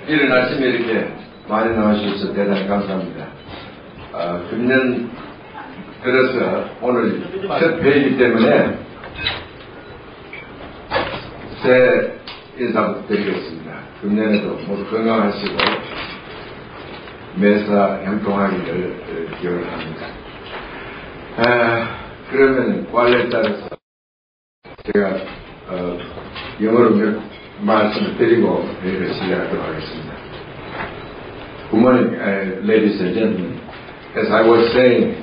이른 아침에 이렇게 많이 나와주셔서 대단히 감사합니다. 금년 들어서 오늘 첫 회이기 때문에 새 인사부터 드리겠습니다. 금년에도 모두 건강하시고 매사 형통하기를 기원을 합니다. 그러면 관례에 따라서 제가 영어로 몇 말씀을 드리고 회의를 시작하도록 하겠습니다. Good morning, ladies and gentlemen. As I was saying,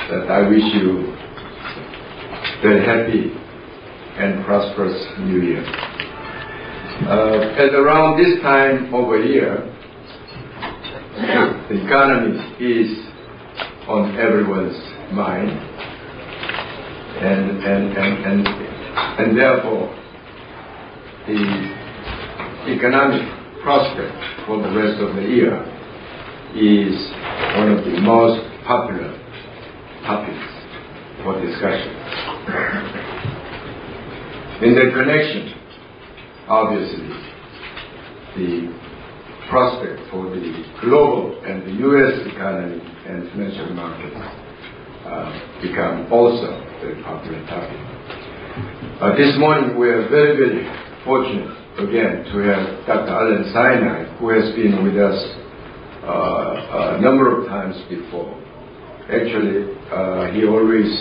that I wish you very happy and prosperous New Year. At around this time of a year, the economy is on everyone's mind, and therefore the economic prospect for the rest of the year is one of the most popular topics for discussion. In that connection, obviously, the prospect for the global and the U.S. economy and financial markets become also a very popular topic. This morning we are very, very fortunate again to have Dr. Sinai, who has been with us a number of times before. Actually, he always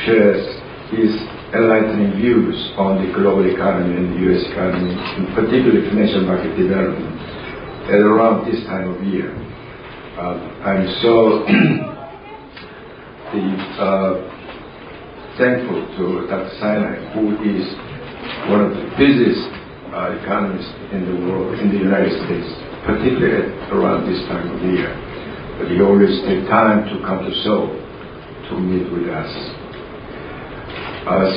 shares his enlightening views on the global economy and the U.S. economy, in particular financial market development, at around this time of year. I'm so thankful to Dr. Sinai, who is one of the busiest economists in the world, in the United States, particularly around this time of the year. But he always takes time to come to Seoul to meet with us.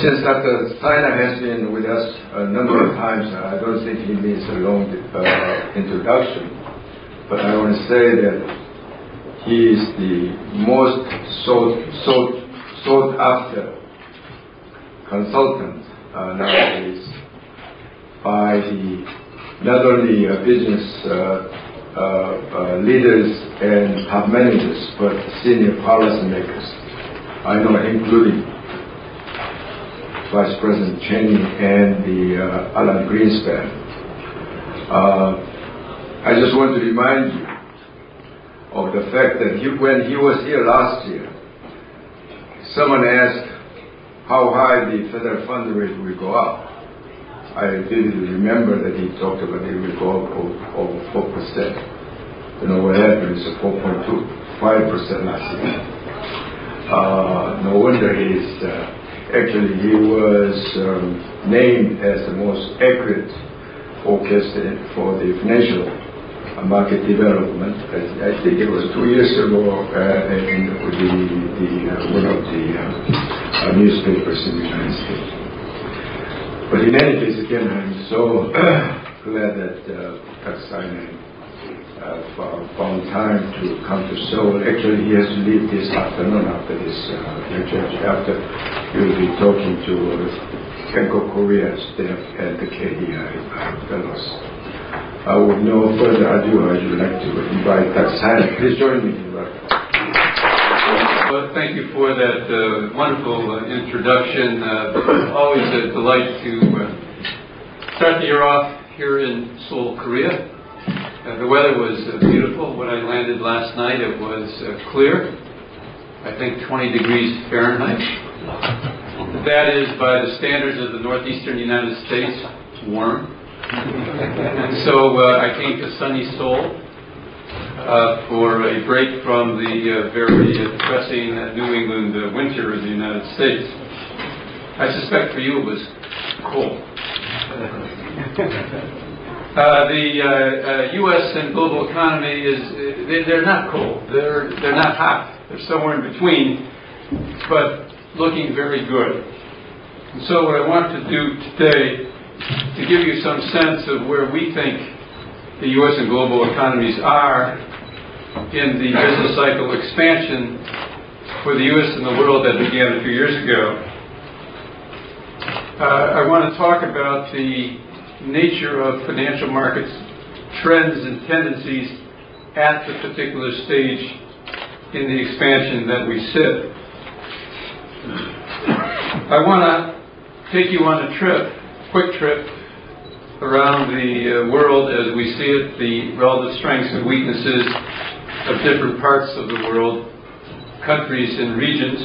Since Dr. Sinai has been with us a number of times, I don't think he needs a long introduction, but I want to say that he is the most sought after consultant nowadays by not only business leaders and top managers, but senior policymakers. I know, including Vice President Cheney and the Alan Greenspan. I just want to remind you of the fact that when he was here last year, someone asked how high the federal fund rate will go up. I vividly remember that he talked about it will go up over 4%. You know what happened is 4.25% last year. No wonder actually he was named as the most accurate forecaster for the financial market development. I think it was 2 years ago in one of the newspapers in the United States. But in any case, again, I'm so glad that Dr. Sinai found time to come to Seoul. Actually, he has to leave this afternoon after this lecture. After he will be talking to Bank of Korea staff and the KDI fellows. With no further ado, I would like to invite Dr. Sinai. Please join me in welcome. Well, thank you for that wonderful introduction. Always a delight to start the year off here in Seoul, Korea. The weather was beautiful. When I landed last night, it was clear. I think 20 degrees Fahrenheit. That is, by the standards of the northeastern United States, warm. And so I came to sunny Seoul for a break from the very depressing New England winter of the United States. I suspect for you it was cold. The U.S. and global economy they're not cold. They're not hot. They're somewhere in between, but looking very good. And so what I want to do today to give you some sense of where we think the U.S. and global economies are in the business cycle expansion for the U.S. and the world that began a few years ago. I want to talk about the nature of financial markets trends and tendencies at the particular stage in the expansion that we sit. I want to take you on a quick trip around the world as we see it, the relative strengths and weaknesses of different parts of the world, countries and regions.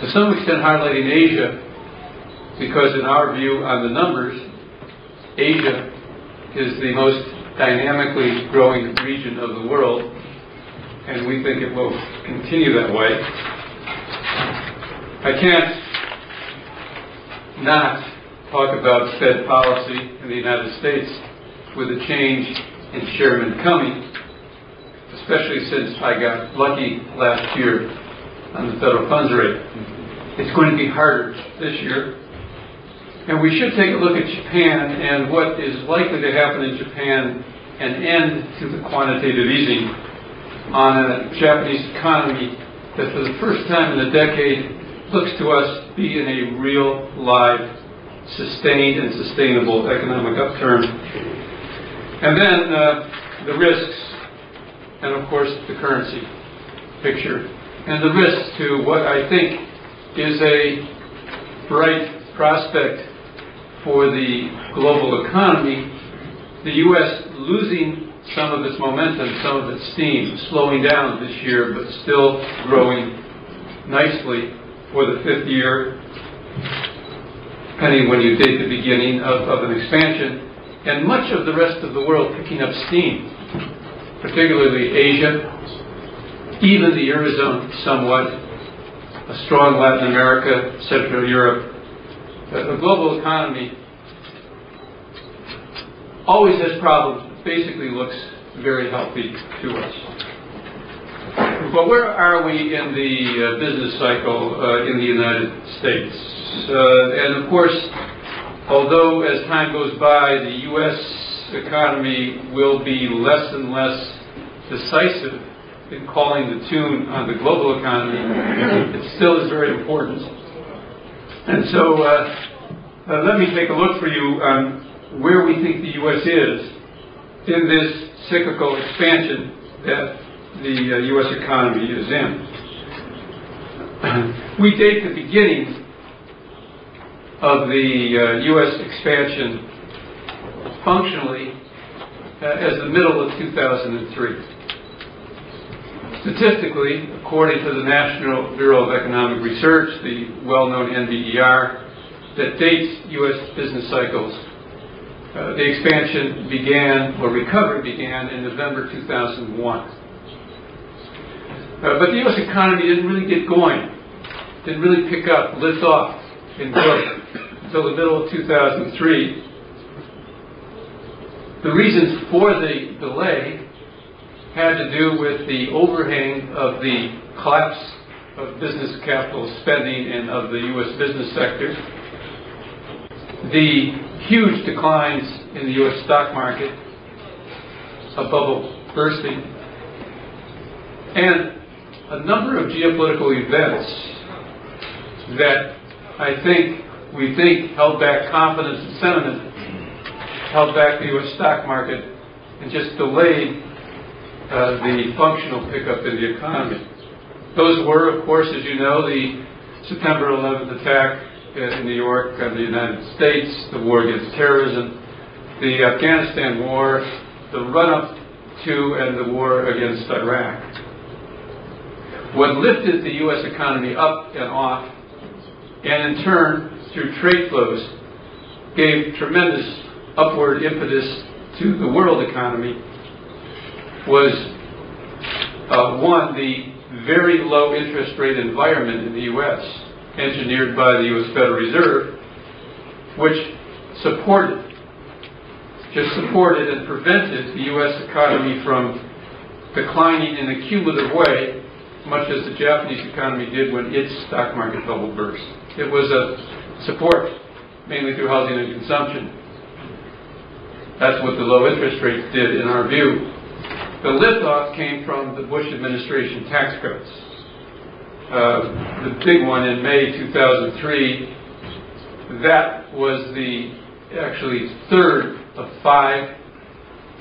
To some extent highlighting Asia, because in our view on the numbers, Asia is the most dynamically growing region of the world, and we think it will continue that way. I can't not talk about Fed policy in the United States with a change in chairman coming, especially since I got lucky last year on the federal funds rate. It's going to be harder this year. And we should take a look at Japan and what is likely to happen in Japan, an end to the quantitative easing on a Japanese economy that for the first time in a decade looks to us be in a real, live, sustained and sustainable economic upturn. And then the risks, and of course the currency picture, and the risks to what I think is a bright prospect for the global economy, the U.S. losing some of its momentum, some of its steam, slowing down this year, but still growing nicely for the fifth year, depending when you date the beginning of an expansion, and much of the rest of the world picking up steam, particularly Asia, even the Eurozone somewhat, a strong Latin America, Central Europe. The global economy always has problems, but basically looks very healthy to us. But where are we in the business cycle in the United States? And of course, although as time goes by, the U.S. economy will be less and less decisive in calling the tune on the global economy, it still is very important. And so let me take a look for you on where we think the U.S. is in this cyclical expansion that the U.S. economy is in. We date the beginning of the U.S. expansion functionally as the middle of 2003. Statistically, according to the National Bureau of Economic Research, the well-known NBER, that dates U.S. business cycles, the expansion began, or recovery began, in November 2001. But the U.S. economy didn't really get going, didn't really pick up, lift off in growth until the middle of 2003. The reasons for the delay had to do with the overhang of the collapse of business capital spending and of the U.S. business sector, the huge declines in the U.S. stock market, a bubble bursting, and a number of geopolitical events that we think held back confidence and sentiment, held back the U.S. stock market, and just delayed the functional pickup in the economy. Those were, of course, as you know, the September 11th attack in New York on the United States, the war against terrorism, the Afghanistan war, the run-up to and the war against Iraq. What lifted the U.S. economy up and off, and in turn, through trade flows, gave tremendous upward impetus to the world economy, was one, the very low interest rate environment in the U.S., engineered by the U.S. Federal Reserve, which supported and prevented the U.S. economy from declining in a cumulative way, much as the Japanese economy did when its stock market bubble burst. It was a support, mainly through housing and consumption. That's what the low interest rates did, in our view. The liftoff came from the Bush administration tax cuts. The big one in May 2003, that was the actually third of 5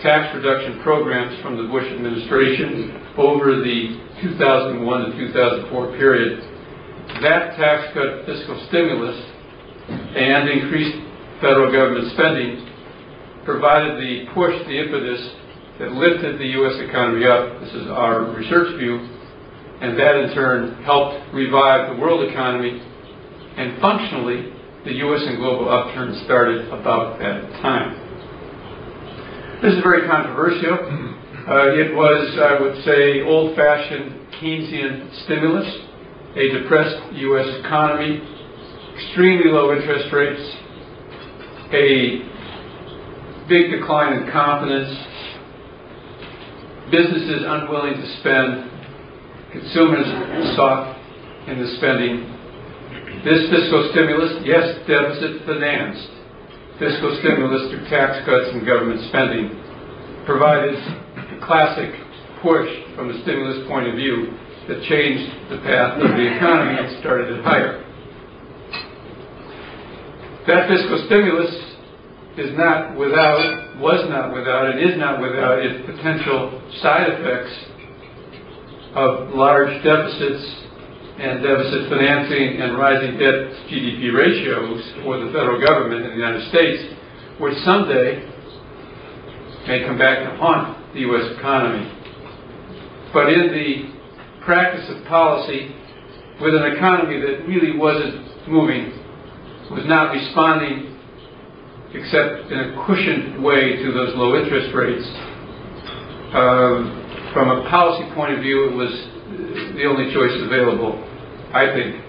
tax reduction programs from the Bush administration over the 2001 to 2004 period. That tax cut fiscal stimulus and increased federal government spending provided the push, the impetus that lifted the U.S. economy up. This is our research view, and that in turn helped revive the world economy, and functionally the U.S. and global upturn started about that time. This is very controversial. It was, I would say, old-fashioned Keynesian stimulus, a depressed U.S. economy, extremely low interest rates, a big decline in confidence, businesses unwilling to spend, consumers soft in the spending. This fiscal stimulus, yes, deficit financed fiscal stimulus through tax cuts and government spending, provided the classic push from the stimulus point of view that changed the path of the economy and started it higher. That fiscal stimulus was not without, and is not without its potential side effects of large deficits and deficit financing and rising debt to GDP ratios for the federal government in the United States, which someday may come back to haunt the U.S. economy. But in the practice of policy, with an economy that really wasn't moving, was not responding except in a cushioned way to those low interest rates, from a policy point of view, it was the only choice available, I think,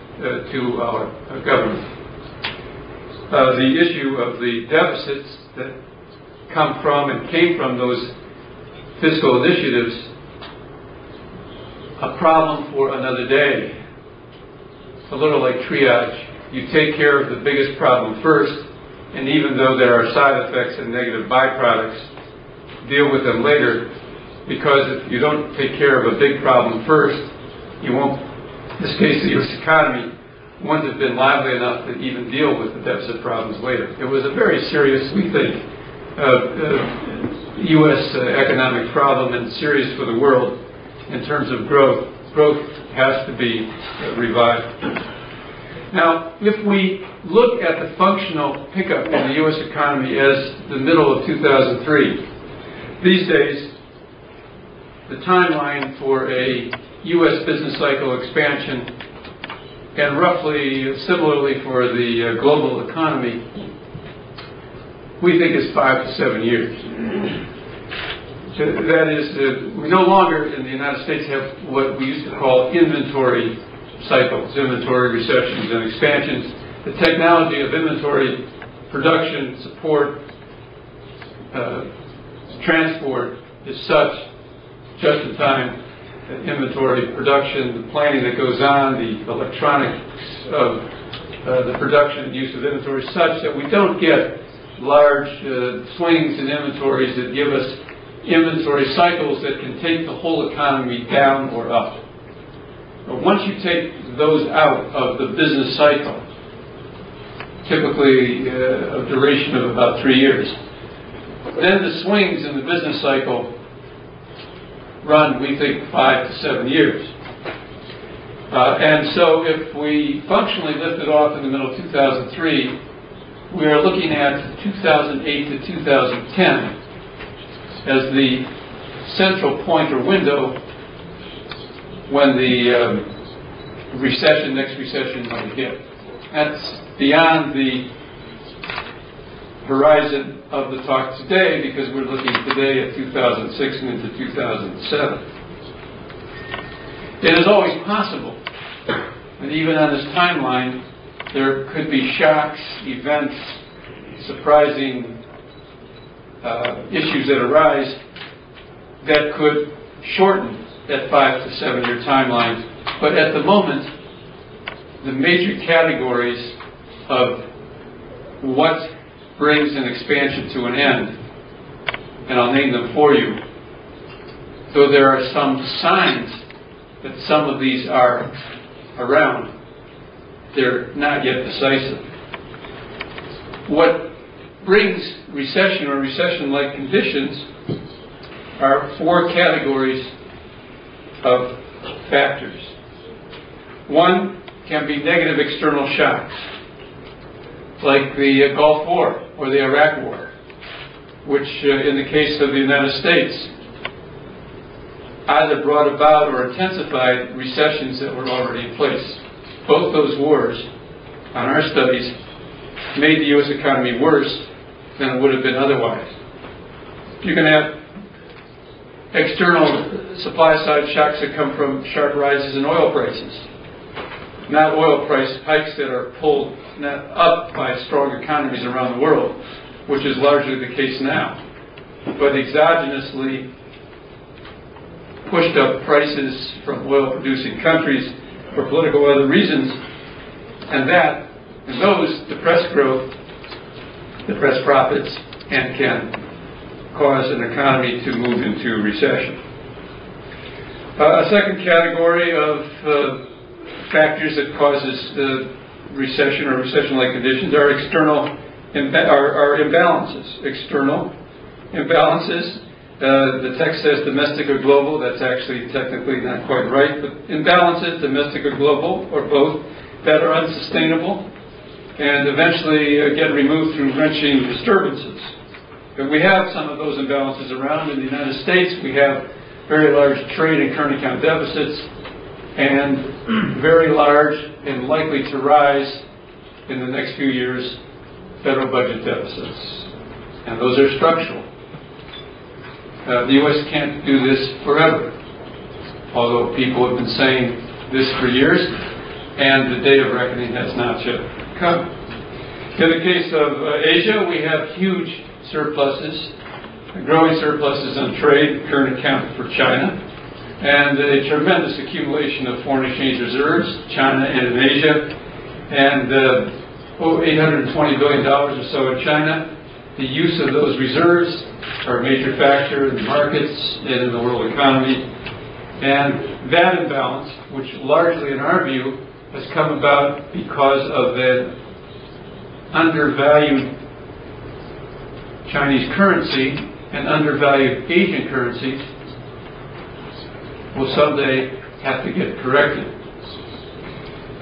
to our government. The issue of the deficits that come from and came from those fiscal initiatives, a problem for another day. It's a little like triage. You take care of the biggest problem first, and even though there are side effects and negative byproducts, deal with them later, because if you don't take care of a big problem first, you won't, in this case the U.S. economy, wouldn't have been lively enough to even deal with the deficit problems later. It was a very serious, we think, U.S. economic problem, and serious for the world in terms of growth. Growth has to be revived. Now, if we look at the functional pickup in the U.S. economy as the middle of 2003, these days, the timeline for a U.S. business cycle expansion, and roughly similarly for the global economy, we think is 5 to 7 years. That is, we no longer in the United States have what we used to call inventory cycles, inventory recessions and expansions. The technology of inventory production, support, transport is such, just-in-time inventory production, the planning that goes on, the electronics of the production and use of inventory, such that we don't get large swings in inventories that give us inventory cycles that can take the whole economy down or up. But once you take those out of the business cycle, typically a duration of about 3 years, then the swings in the business cycle run, we think, 5 to 7 years. And so if we functionally lift it off in the middle of 2003, we are looking at 2008 to 2010 as the central point or window when the next recession might hit. That's beyond the horizon of the talk today, because we're looking today at 2006 and into 2007. It is always possible that even on this timeline, there could be shocks, events, surprising issues that arise that could shorten that 5 to 7 year timeline. But at the moment, the major categories of what brings an expansion to an end, and I'll name them for you, though there are some signs that some of these are around, they're not yet decisive. What brings recession or recession-like conditions are four categories of factors. One can be negative external shocks, like the Gulf War or the Iraq War, which in the case of the United States either brought about or intensified recessions that were already in place. Both those wars, on our studies, made the U.S. economy worse than it would have been otherwise. You can have external supply-side shocks that come from sharp rises in oil prices, not oil price hikes that are pulled up by strong economies around the world, which is largely the case now, but exogenously pushed up prices from oil-producing countries for political or other reasons, and those depress growth, depress profits, and can cause an economy to move into recession. A second category of factors that causes recession or recession-like conditions are external imbalances. External imbalances. The text says domestic or global. That's actually technically not quite right, but imbalances, domestic or global, or both, that are unsustainable and eventually get removed through wrenching disturbances. But we have some of those imbalances around. In the United States, we have very large trade and current account deficits and very large and likely to rise in the next few years federal budget deficits. And those are structural. The U.S. can't do this forever, although people have been saying this for years, and the day of reckoning has not yet come. In the case of Asia, we have huge surpluses, growing surpluses on trade, current account for China, and a tremendous accumulation of foreign exchange reserves, China and in Asia, and $820 billion or so in China. The use of those reserves are a major factor in the markets and in the world economy. And that imbalance, which largely in our view has come about because of the undervalued Chinese currency and undervalued Asian currencies, will someday have to get corrected.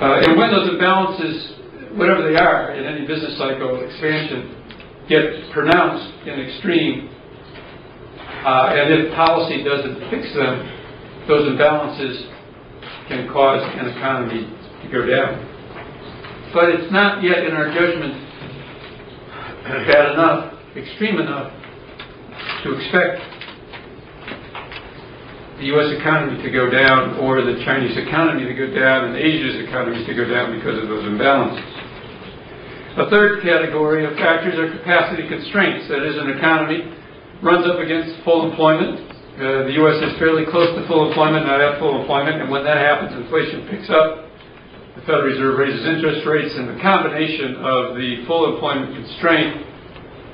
And when those imbalances, whatever they are, in any business cycle expansion, get pronounced and extreme, and if policy doesn't fix them, those imbalances can cause an economy to go down. But it's not yet, in our judgment, bad enough, extreme enough, to expect the U.S. economy to go down or the Chinese economy to go down and Asia's economies to go down because of those imbalances. A third category of factors are capacity constraints. That is, an economy runs up against full employment. The U.S. is fairly close to full employment, not at full employment, and when that happens, inflation picks up. The Federal Reserve raises interest rates, and the combination of the full employment constraint,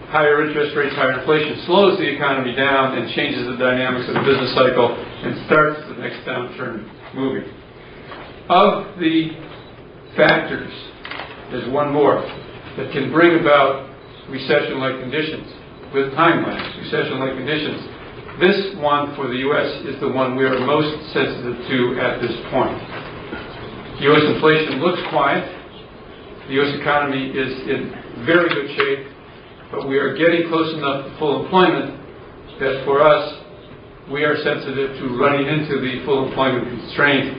higher interest rates, higher inflation, slows the economy down and changes the dynamics of the business cycle and starts the next downturn moving. Of the factors, there's one more that can bring about recession-like conditions with time lags, recession-like conditions. This one for the U.S. is the one we are most sensitive to at this point. U.S. inflation looks quiet. The U.S. economy is in very good shape, but we are getting close enough to full employment that for us, we are sensitive to running into the full employment constraint,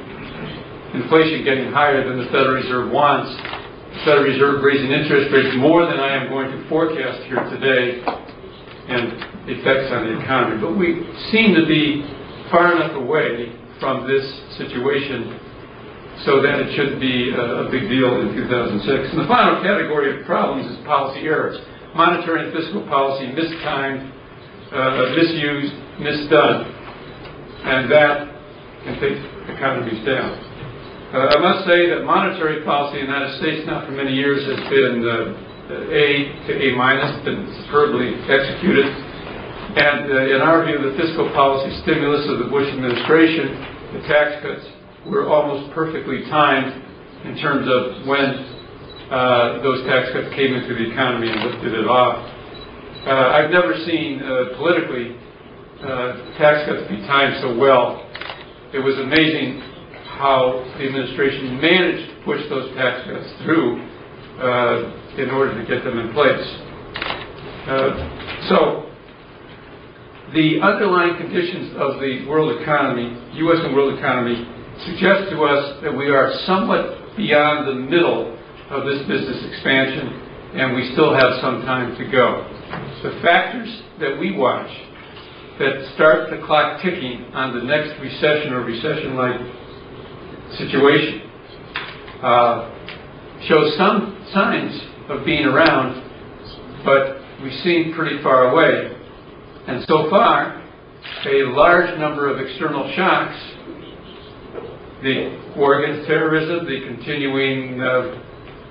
inflation getting higher than the Federal Reserve wants, the Federal Reserve raising interest rates more than I am going to forecast here today, and effects on the economy. But we seem to be far enough away from this situation so that it shouldn't be a big deal in 2006. And the final category of problems is policy errors. Monetary and fiscal policy mistimed, misused, misdone, and that can take economies down. I must say that monetary policy in the United States now for many years has been A to A-, been superbly executed. And in our view, the fiscal policy stimulus of the Bush administration, the tax cuts, were almost perfectly timed in terms of when those tax cuts came into the economy and lifted it off. I've never seen politically tax cuts be timed so well. It was amazing how the administration managed to push those tax cuts through in order to get them in place. So the underlying conditions of the world economy, U.S. and world economy, suggest to us that we are somewhat beyond the middle of this business expansion, and we still have some time to go. The factors that we watch that start the clock ticking on the next recession or recession-like situation show some signs of being around, but we seem pretty far away. And so far, a large number of external shocks, the war against terrorism, the continuing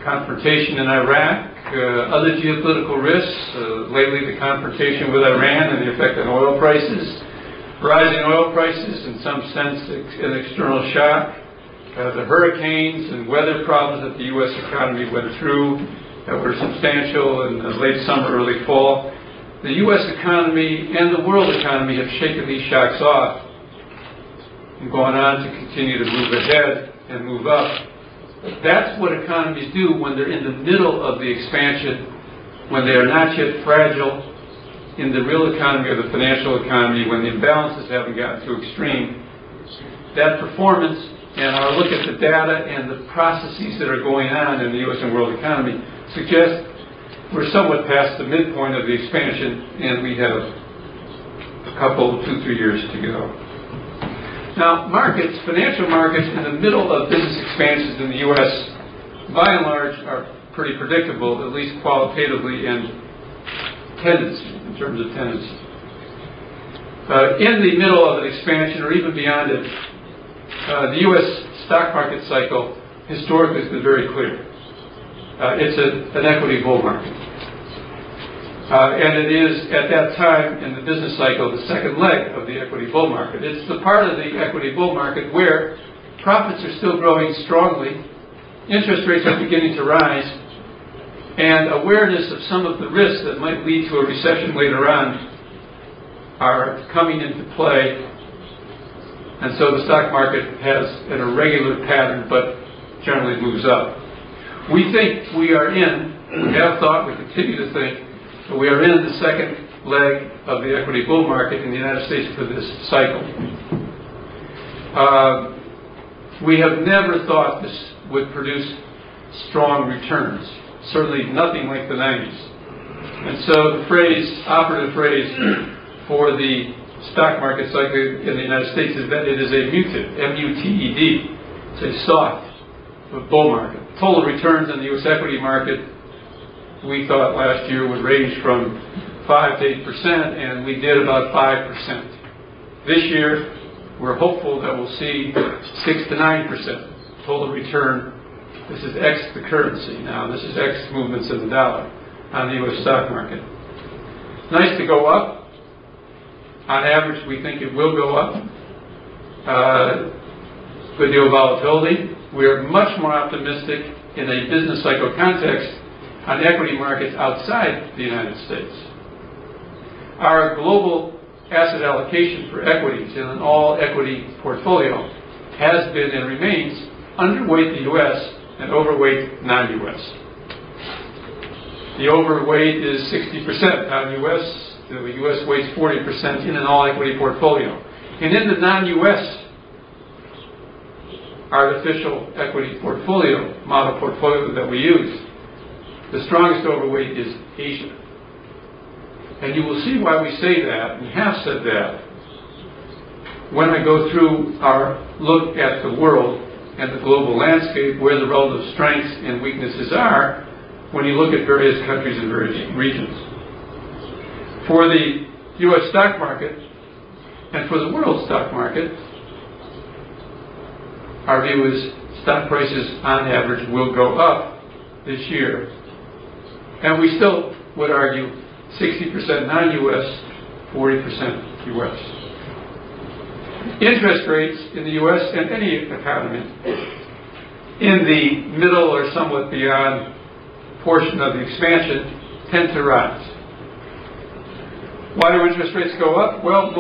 confrontation in Iraq, other geopolitical risks, lately the confrontation with Iran and the effect on oil prices, rising oil prices, in some sense an external shock, the hurricanes and weather problems that the U.S. economy went through that were substantial in the late summer, early fall. The U.S. economy and the world economy have shaken these shocks off and gone on to continue to move ahead and move up. That's what economies do when they're in the middle of the expansion, when they are not yet fragile in the real economy or the financial economy, when the imbalances haven't gotten too extreme. That performance and our look at the data and the processes that are going on in the U.S. and world economy suggest we're somewhat past the midpoint of the expansion, and we have a couple, 2-3 years to go. Now, markets, financial markets in the middle of business expansions in the U.S., by and large, are pretty predictable, at least qualitatively and tendency, in terms of tendency. In the middle of an expansion, or even beyond it, the U.S. stock market cycle historically has been very clear. It's an equity bull market. And it is, at that time in the business cycle, the second leg of the equity bull market. It's the part of the equity bull market where profits are still growing strongly, interest rates are beginning to rise, and awareness of some of the risks that might lead to a recession later on are coming into play. And so the stock market has an irregular pattern, but generally moves up. We think we are in, we have thought, we continue to think, we are in the second leg of the equity bull market in the United States for this cycle. We have never thought this would produce strong returns, certainly nothing like the 90s. And so the operative phrase for the stock market cycle in the United States is that it is a muted, M-U-T-E-D. It's a soft bull market. Total returns in the U.S. equity market, we thought last year would range from 5 to 8%, and we did about 5%. This year, we're hopeful that we'll see 6 to 9% total return. This is X the currency now. This is X movements in the dollar on the U.S. stock market. Nice to go up. On average, we think it will go up. Good deal of volatility. We are much more optimistic in a business cycle context on equity markets outside the United States. Our global asset allocation for equities in an all-equity portfolio has been and remains underweight the U.S. and overweight non-U.S. The overweight is 60% non-U.S. The U.S. weights 40% in an all-equity portfolio. And in the non-U.S. artificial equity portfolio, model portfolio that we use, the strongest overweight is Asia. And you will see why we say that, and have said that, when I go through our look at the world and the global landscape, where the relative strengths and weaknesses are, when you look at various countries and various regions. For the U.S. stock market, and for the world stock market, our view is stock prices on average will go up this year. And we still would argue 60% non-U.S., 40% U.S. Interest rates in the U.S. and any economy in the middle or somewhat beyond portion of the expansion tend to rise. Why do interest rates go up? Well,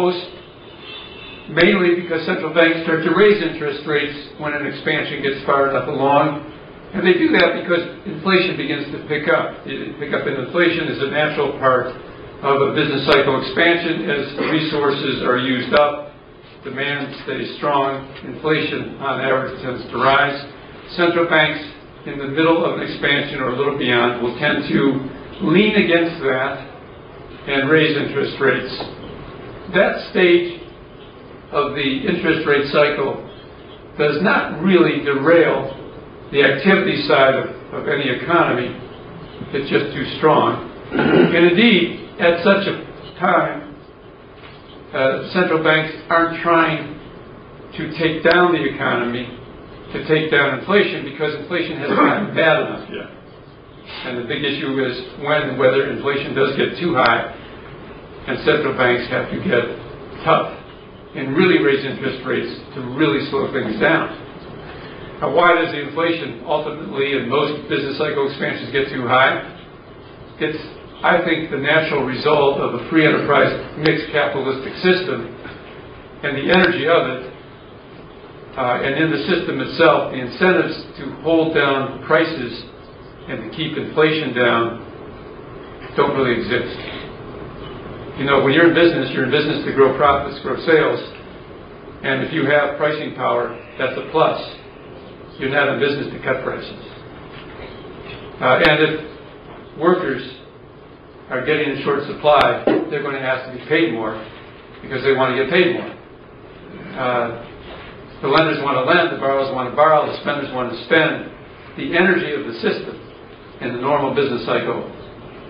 mainly because central banks start to raise interest rates when an expansion gets far enough along. And they do that because inflation begins to pick up. Pickup in inflation is a natural part of a business cycle expansion. As resources are used up, demand stays strong, inflation on average tends to rise. Central banks in the middle of an expansion or a little beyond will tend to lean against that and raise interest rates. That stage of the interest rate cycle does not really derail the activity side of any economy. It's just too strong. And indeed, at such a time, central banks aren't trying to take down the economy, to take down inflation, because inflation hasn't gotten bad enough yet. And the big issue is when and whether inflation does get too high, and central banks have to get tough and really raise interest rates to really slow things down. Now, why does the inflation ultimately in most business cycle expansions get too high? It's, I think, the natural result of a free enterprise mixed capitalistic system and the energy of it, and in the system itself, the incentives to hold down prices and to keep inflation down don't really exist. You know, when you're in business to grow profits, grow sales, and if you have pricing power, that's a plus. You're not in business to cut prices. And if workers are getting in short supply, they're going to ask to be paid more because they want to get paid more. The lenders want to lend, the borrowers want to borrow, the spenders want to spend. The energy of the system in the normal business cycle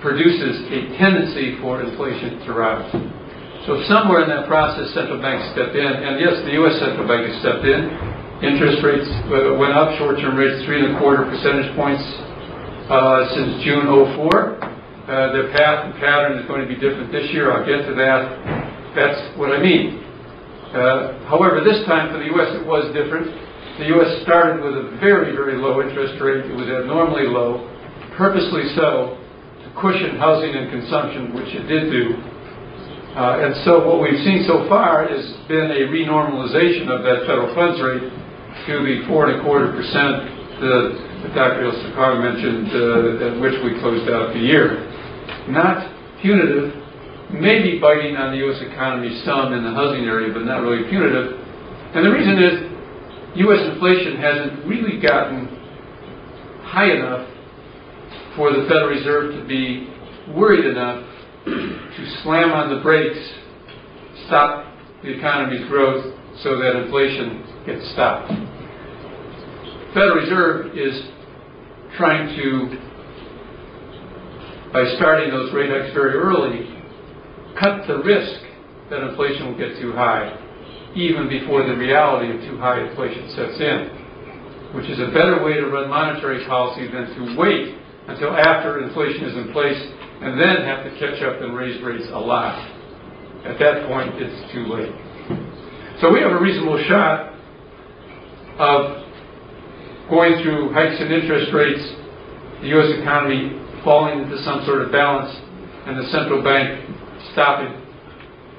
produces a tendency for inflation to rise. So somewhere in that process, central banks step in, and yes, the U.S. central bank has stepped in. Interest rates went up, short-term rates 3.25 percentage points since June 2004. Their path and pattern is going to be different this year. I'll get to that. That's what I mean. However, this time for the U.S. it was different. The U.S. started with a very, very low interest rate. It was abnormally low, purposely so, to cushion housing and consumption, which it did do. And so what we've seen so far has been a renormalization of that federal funds rate to the 4.25% that Dr. Sakar mentioned, at which we closed out the year. Not punitive, maybe biting on the U.S. economy some in the housing area, but not really punitive. And the reason is U.S. inflation hasn't really gotten high enough for the Federal Reserve to be worried enough to slam on the brakes, stop the economy's growth so that inflation gets stopped. The Federal Reserve is trying to, by starting those rate hikes very early, cut the risk that inflation will get too high, even before the reality of too high inflation sets in, which is a better way to run monetary policy than to wait until after inflation is in place and then have to catch up and raise rates a lot. At that point, it's too late. So we have a reasonable shot of going through hikes in interest rates, the U.S. economy falling into some sort of balance, and the central bank stopping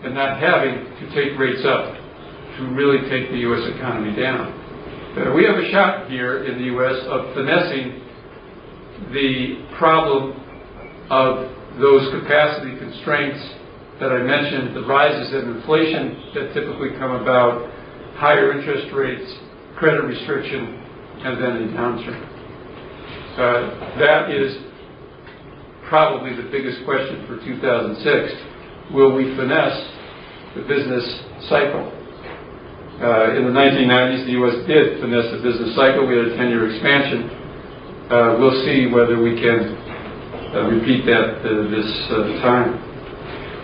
and not having to take rates up to really take the U.S. economy down. We have a shot here in the U.S. of finessing the problem of those capacity constraints that I mentioned, the rises in inflation that typically come about, higher interest rates, credit restriction, and then a downturn. That is probably the biggest question for 2006. Will we finesse the business cycle? In the 1990s, the U.S. did finesse the business cycle. We had a 10-year expansion. We'll see whether we can repeat that this time.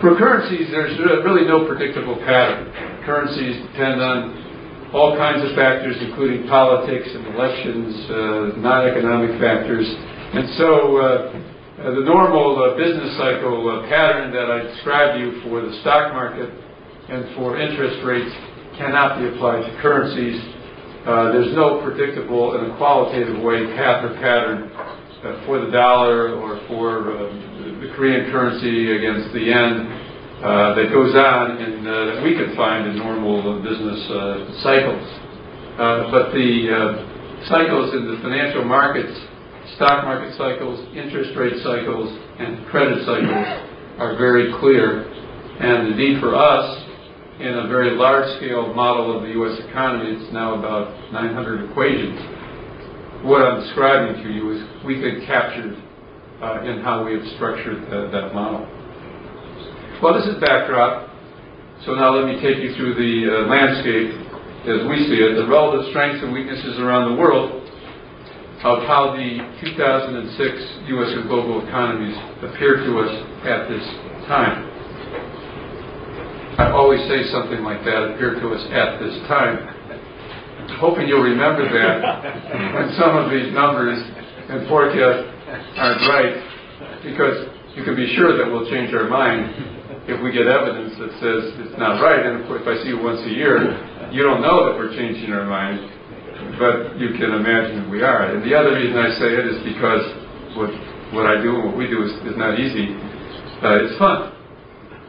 For currencies, there's really no predictable pattern. Currencies depend on all kinds of factors, including politics and elections, non-economic factors. And so the normal business cycle pattern that I described to you for the stock market and for interest rates cannot be applied to currencies. There's no predictable in a qualitative way path or pattern for the dollar or for the Korean currency against the yen that goes on that we can find in normal business cycles. But the cycles in the financial markets, stock market cycles, interest rate cycles, and credit cycles are very clear. And indeed for us, in a very large-scale model of the U.S. economy, it's now about 900 equations. What I'm describing to you is we could capture in how we have structured that model. Well, this is backdrop. So now let me take you through the landscape as we see it, the relative strengths and weaknesses around the world of how the 2006 U.S. and global economies appear to us at this time. I always say something like that, appear to us at this time. Hoping you'll remember that when some of these numbers and forecasts aren't right, because you can be sure that we'll change our mind if we get evidence that says it's not right. And of course, if I see you once a year, you don't know that we're changing our mind, but you can imagine that we are. And the other reason I say it is because what I do and what we do is not easy. It's fun,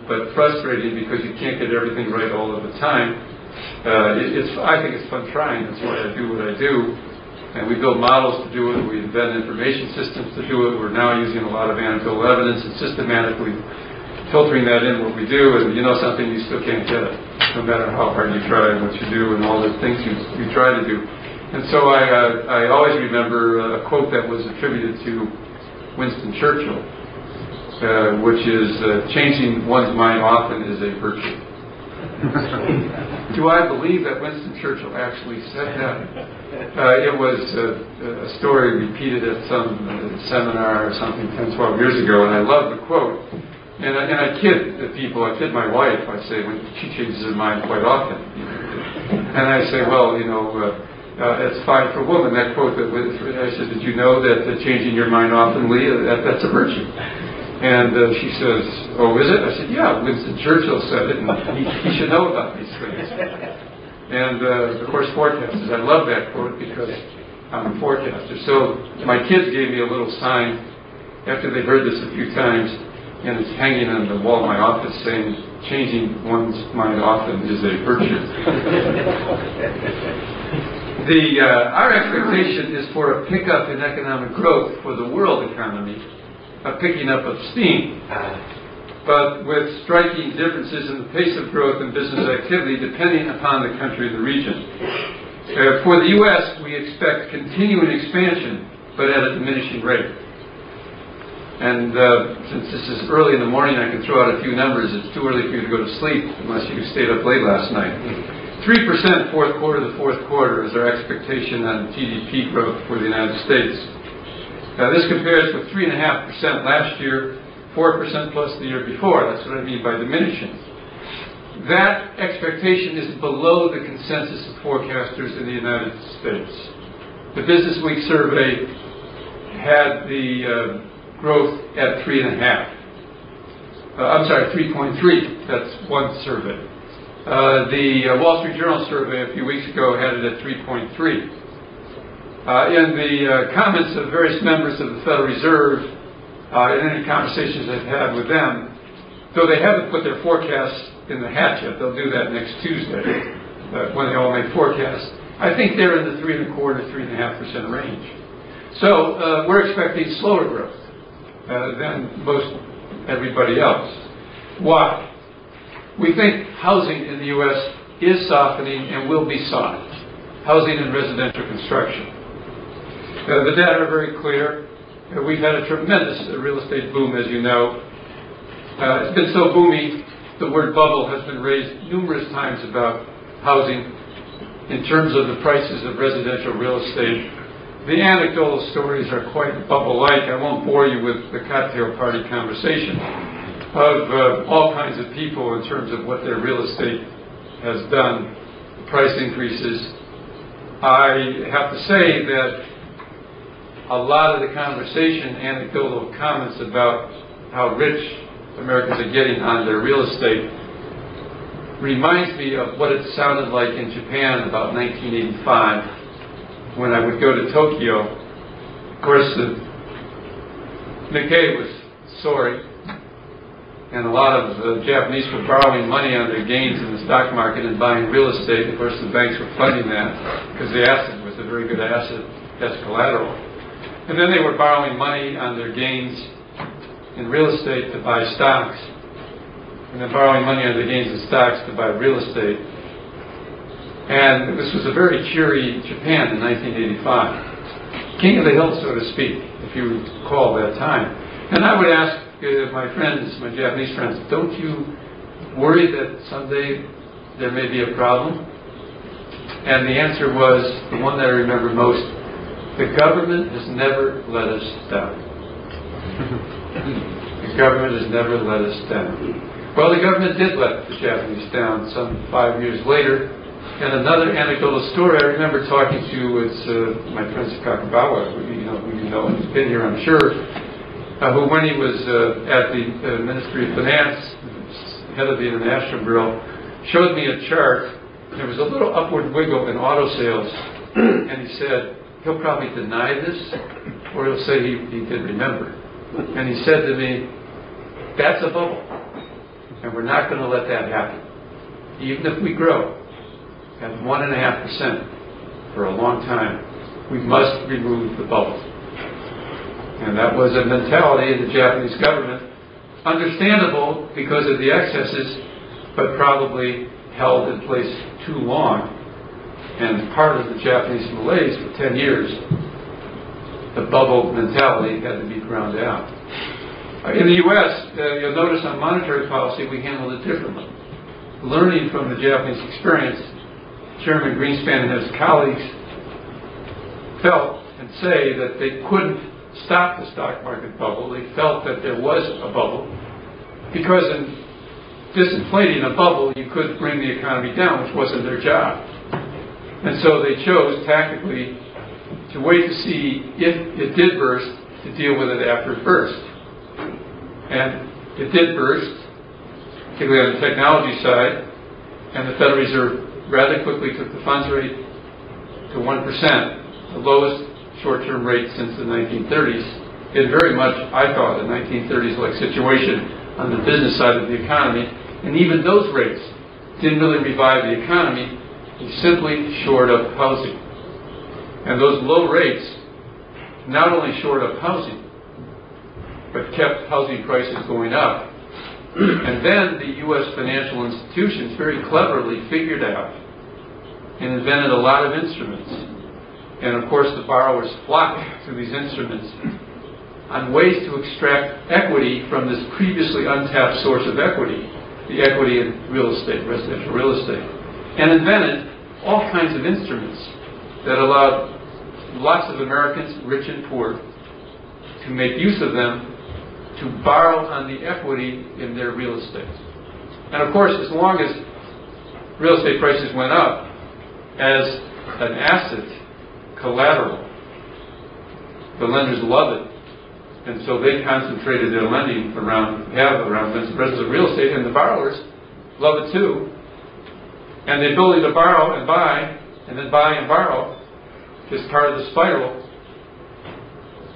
but frustrating because you can't get everything right all of the time. I think it's fun trying. That's why I do what I do. And we build models to do it. We invent information systems to do it. We're now using a lot of anecdotal evidence and systematically filtering that in what we do. And you know something, you still can't get it, no matter how hard you try and what you do and all the things you try to do. And so I always remember a quote that was attributed to Winston Churchill, which is, changing one's mind often is a virtue. Do I believe that Winston Churchill actually said that? It was a story repeated at some seminar or something 10, 12 years ago, and I love the quote. And I kid the people, I kid my wife, I say, when she changes her mind quite often. And I say, well, it's fine for a woman. That quote, I said, did you know that changing your mind oftenly, that's a virtue? And she says, oh, is it? I said, yeah, Winston Churchill said it, and he should know about these things. And, of course, forecasters. I love that quote because I'm a forecaster. So my kids gave me a little sign after they heard this a few times, and it's hanging on the wall of my office saying, changing one's mind often is a virtue. Our expectation is for a pickup in economic growth for the world economy, a picking up of steam, but with striking differences in the pace of growth and business activity depending upon the country and the region. For the U.S., we expect continuing expansion, but at a diminishing rate. And since this is early in the morning, I can throw out a few numbers. It's too early for you to go to sleep unless you stayed up late last night. 3% fourth quarter to fourth quarter is our expectation on GDP growth for the United States. This compares with 3.5% last year, 4% plus the year before. That's what I mean by diminishing. That expectation is below the consensus of forecasters in the United States. The Business Week survey had the growth at 3.5. 3.3. That's one survey. The Wall Street Journal survey a few weeks ago had it at 3.3. In the comments of various members of the Federal Reserve, in any conversations I've had with them, though they haven't put their forecasts in the hat yet, they'll do that next Tuesday when they all make forecasts. I think they're in the 3.25%, 3.5% range. So we're expecting slower growth than most everybody else. Why? We think housing in the U.S. is softening and will be soft. Housing and residential construction. The data are very clear. We've had a tremendous real estate boom, as you know. It's been so boomy, the word bubble has been raised numerous times about housing in terms of the prices of residential real estate. The anecdotal stories are quite bubble-like. I won't bore you with the cocktail party conversation of all kinds of people in terms of what their real estate has done, price increases. I have to say that a lot of the conversation, anecdotal comments about how rich Americans are getting on their real estate reminds me of what it sounded like in Japan about 1985 when I would go to Tokyo. Of course, the Nikkei was soaring. And a lot of Japanese were borrowing money on their gains in the stock market and buying real estate. Of course, the banks were funding that because the asset was a very good asset as collateral. And then they were borrowing money on their gains in real estate to buy stocks, and then borrowing money on their gains in stocks to buy real estate. And this was a very cheery Japan in 1985. King of the hill, so to speak, if you recall that time. And I would ask my friends, my Japanese friends, don't you worry that someday there may be a problem? And the answer was, the one that I remember most, the government has never let us down. The government has never let us down. Well, the government did let the Japanese down some 5 years later. And another anecdotal story, I remember talking to my friend Kakabawa, who you know, and he's been here, I'm sure, who when he was at the Ministry of Finance, head of the International Bureau, showed me a chart. There was a little upward wiggle in auto sales, and he said, he'll probably deny this, or he'll say he did remember. And he said to me, that's a bubble, and we're not going to let that happen. Even if we grow at 1.5% for a long time, we must remove the bubble. And that was a mentality in the Japanese government, understandable because of the excesses, but probably held in place too long. And part of the Japanese malaise for 10 years, the bubble mentality had to be ground out. In the U.S., you'll notice on monetary policy, we handled it differently. Learning from the Japanese experience, Chairman Greenspan and his colleagues felt and say that they couldn't stop the stock market bubble. They felt that there was a bubble because in disinflating a bubble, you could bring the economy down, which wasn't their job. And so they chose tactically to wait to see if it did burst, to deal with it after it burst. And it did burst, particularly on the technology side, and the Federal Reserve rather quickly took the funds rate to 1%, the lowest short-term rate since the 1930s. It very much, I thought, a 1930s-like situation on the business side of the economy. And even those rates didn't really revive the economy. They simply shored up housing. And those low rates not only shored up housing, but kept housing prices going up. And then the U.S. financial institutions very cleverly figured out and invented a lot of instruments. And of course the borrowers flocked to these instruments on ways to extract equity from this previously untapped source of equity, the equity in real estate, residential real estate, and invented all kinds of instruments that allowed lots of Americans, rich and poor, to make use of them to borrow on the equity in their real estate. And of course, as long as real estate prices went up as an asset, collateral, the lenders love it. And so they concentrated their lending around residential real estate, and the borrowers love it too. And the ability to borrow and buy, and then buy and borrow, is part of the spiral.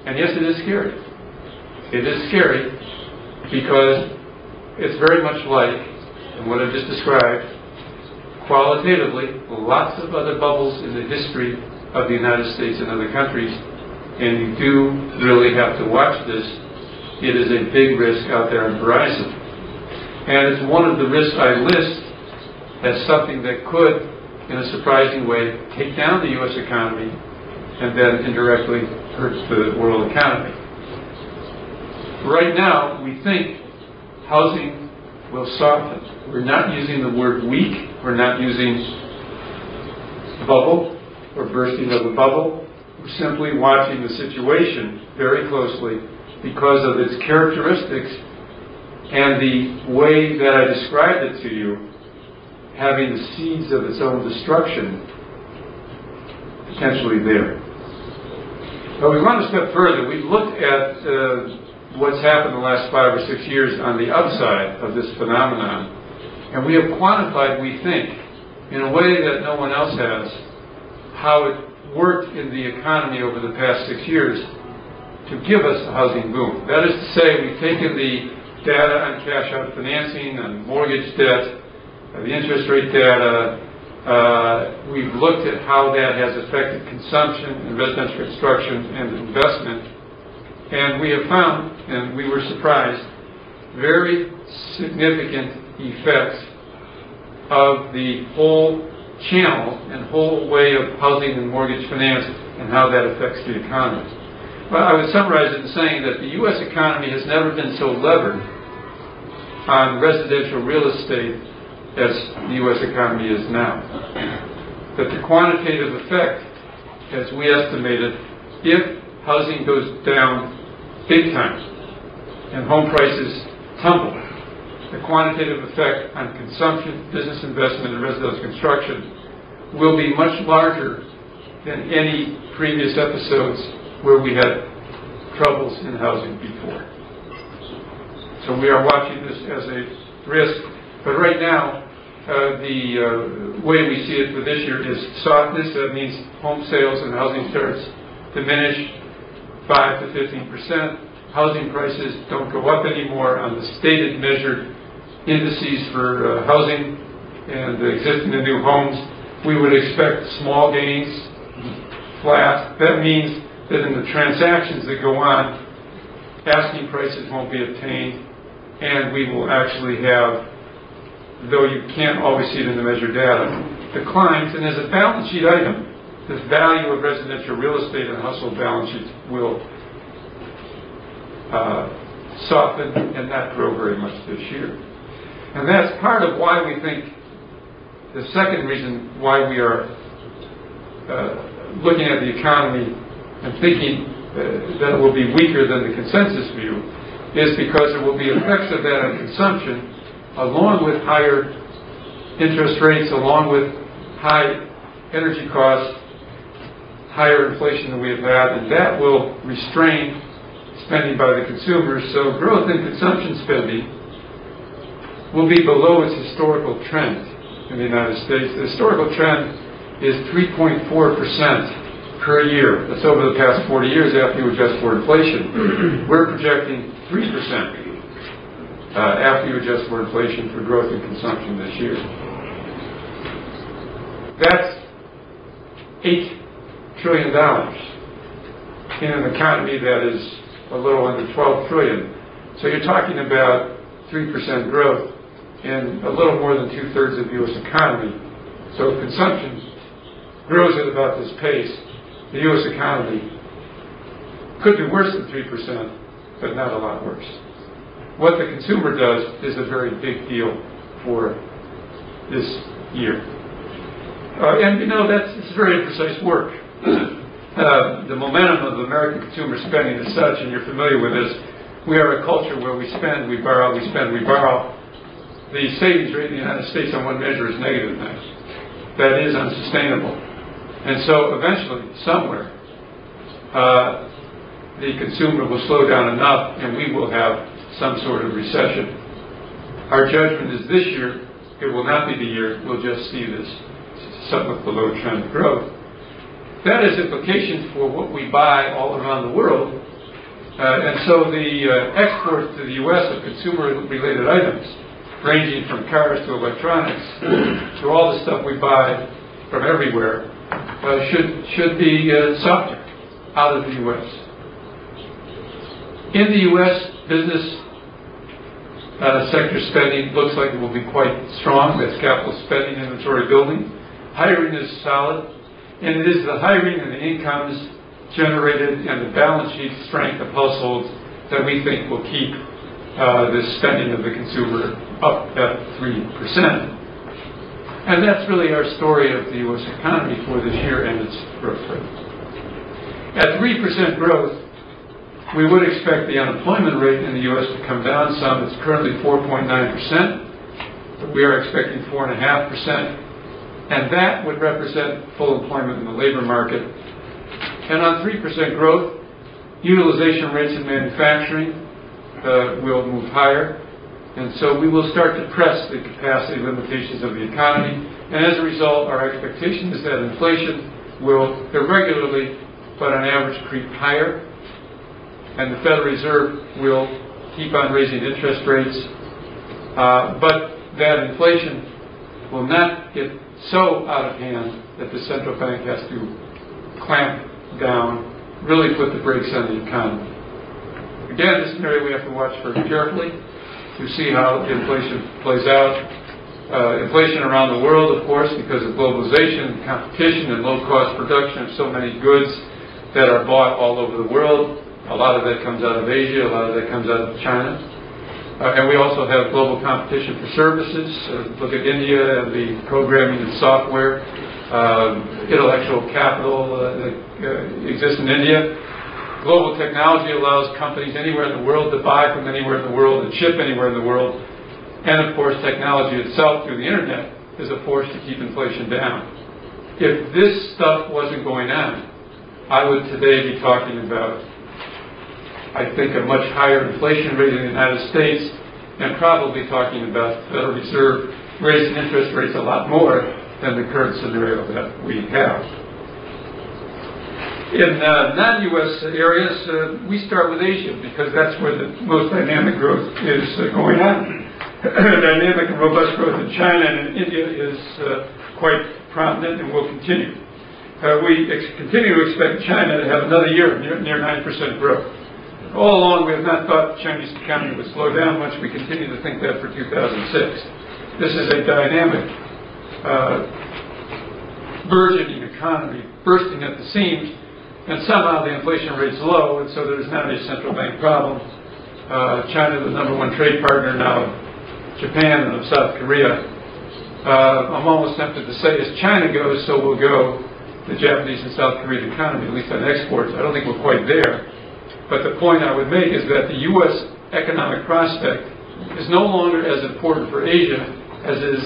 And yes, it is scary. It is scary because it's very much like what I've just described, qualitatively, lots of other bubbles in the history of the United States and other countries. And you do really have to watch this. It is a big risk out there on the horizon. And it's one of the risks I list as something that could, in a surprising way, take down the U.S. economy and then indirectly hurt the world economy. Right now, we think housing will soften. We're not using the word weak. We're not using bubble or bursting of a bubble. We're simply watching the situation very closely because of its characteristics and the way that I described it to you, having the seeds of its own destruction potentially there. But we want to step further. We've looked at what's happened the last 5 or 6 years on the upside of this phenomenon. And we have quantified, we think, in a way that no one else has, how it worked in the economy over the past 6 years to give us a housing boom. That is to say, we've taken the data on cash out financing, on mortgage debt, the interest rate data. We've looked at how that has affected consumption in residential construction and investment. And we have found, and we were surprised, very significant effects of the whole channel and whole way of housing and mortgage finance and how that affects the economy. Well, I would summarize it in saying that the U.S. economy has never been so levered on residential real estate as the U.S. economy is now. That the quantitative effect, as we estimated, if housing goes down big time and home prices tumble, the quantitative effect on consumption, business investment, and residential construction will be much larger than any previous episodes where we had troubles in housing before. So we are watching this as a risk. But right now, the way we see it for this year is softness. That means home sales and housing starts diminish 5 to 15%. Housing prices don't go up anymore on the stated measured indices for housing and existing and new homes. We would expect small gains, flat. That means that in the transactions that go on, asking prices won't be obtained, and we will actually have, though you can't always see it in the measured data, declines. And as a balance sheet item, the value of residential real estate and household balance sheets will soften and not grow very much this year. And that's part of why we think, the second reason why we are looking at the economy and thinking that it will be weaker than the consensus view, is because there will be effects of that on consumption, along with higher interest rates, along with high energy costs, higher inflation than we have had, and that will restrain spending by the consumers. So growth in consumption spending will be below its historical trend in the United States. The historical trend is 3.4% per year. That's over the past 40 years after you adjust for inflation. We're projecting 3% after you adjust for inflation for growth in consumption this year. That's $8 trillion in an economy that is a little under $12 trillion. So you're talking about 3% growth in a little more than 2/3 of the U.S. economy. So if consumption grows at about this pace, the U.S. economy could be worse than 3%, but not a lot worse. What the consumer does is a very big deal for this year. And you know, it's very imprecise work. The momentum of American consumer spending is such, and you're familiar with this, we are a culture where we spend, we borrow, we spend, we borrow. The savings rate in the United States on one measure is negative now. That is unsustainable. And so eventually, somewhere, the consumer will slow down enough and we will have some sort of recession. Our judgment is this year, it will not be the year, we'll just see this somewhat below trend growth. That has implications for what we buy all around the world. And so the exports to the U.S. of consumer-related items, ranging from cars to electronics to all the stuff we buy from everywhere, should be softer out of the U.S. In the U.S., business sector spending looks like it will be quite strong. That's capital spending, inventory building. Hiring is solid, and it is the hiring and the incomes generated and the balance sheet strength of households that we think will keep the spending of the consumer up at 3%. And that's really our story of the U.S. economy for this year and its growth rate. At 3% growth, we would expect the unemployment rate in the U.S. to come down some. It's currently 4.9%, but we are expecting 4.5%. And that would represent full employment in the labor market. And on 3% growth, utilization rates in manufacturing will move higher. And so we will start to press the capacity limitations of the economy. And as a result, our expectation is that inflation will irregularly, but on average, creep higher. And the Federal Reserve will keep on raising interest rates, but that inflation will not get so out of hand that the central bank has to clamp down, really put the brakes on the economy. Again, this is an area we have to watch very carefully to see how inflation plays out. Inflation around the world, of course, because of globalization, competition, and low-cost production of so many goods that are bought all over the world. A lot of that comes out of Asia, a lot of that comes out of China. And we also have global competition for services. Look at India and the programming and software, intellectual capital that exists in India. Global technology allows companies anywhere in the world to buy from anywhere in the world and ship anywhere in the world. And of course, technology itself through the internet is a force to keep inflation down. If this stuff wasn't going on, I would today be talking about, I think, a much higher inflation rate in the United States, and probably talking about the Federal Reserve raising interest rates a lot more than the current scenario that we have. In non-U.S. areas, we start with Asia because that's where the most dynamic growth is going on. Dynamic and robust growth in China and in India is quite prominent and will continue. We continue to expect China to have another year of near 9% growth. All along, we have not thought the Chinese economy would slow down much. We continue to think that for 2006. This is a dynamic, burgeoning economy, bursting at the seams, and somehow the inflation rate's low, and so there's not a central bank problem. China, the number one trade partner now of Japan and of South Korea. I'm almost tempted to say, as China goes, so will go the Japanese and South Korean economy, at least on exports. I don't think we're quite there. But the point I would make is that the U.S. economic prospect is no longer as important for Asia as is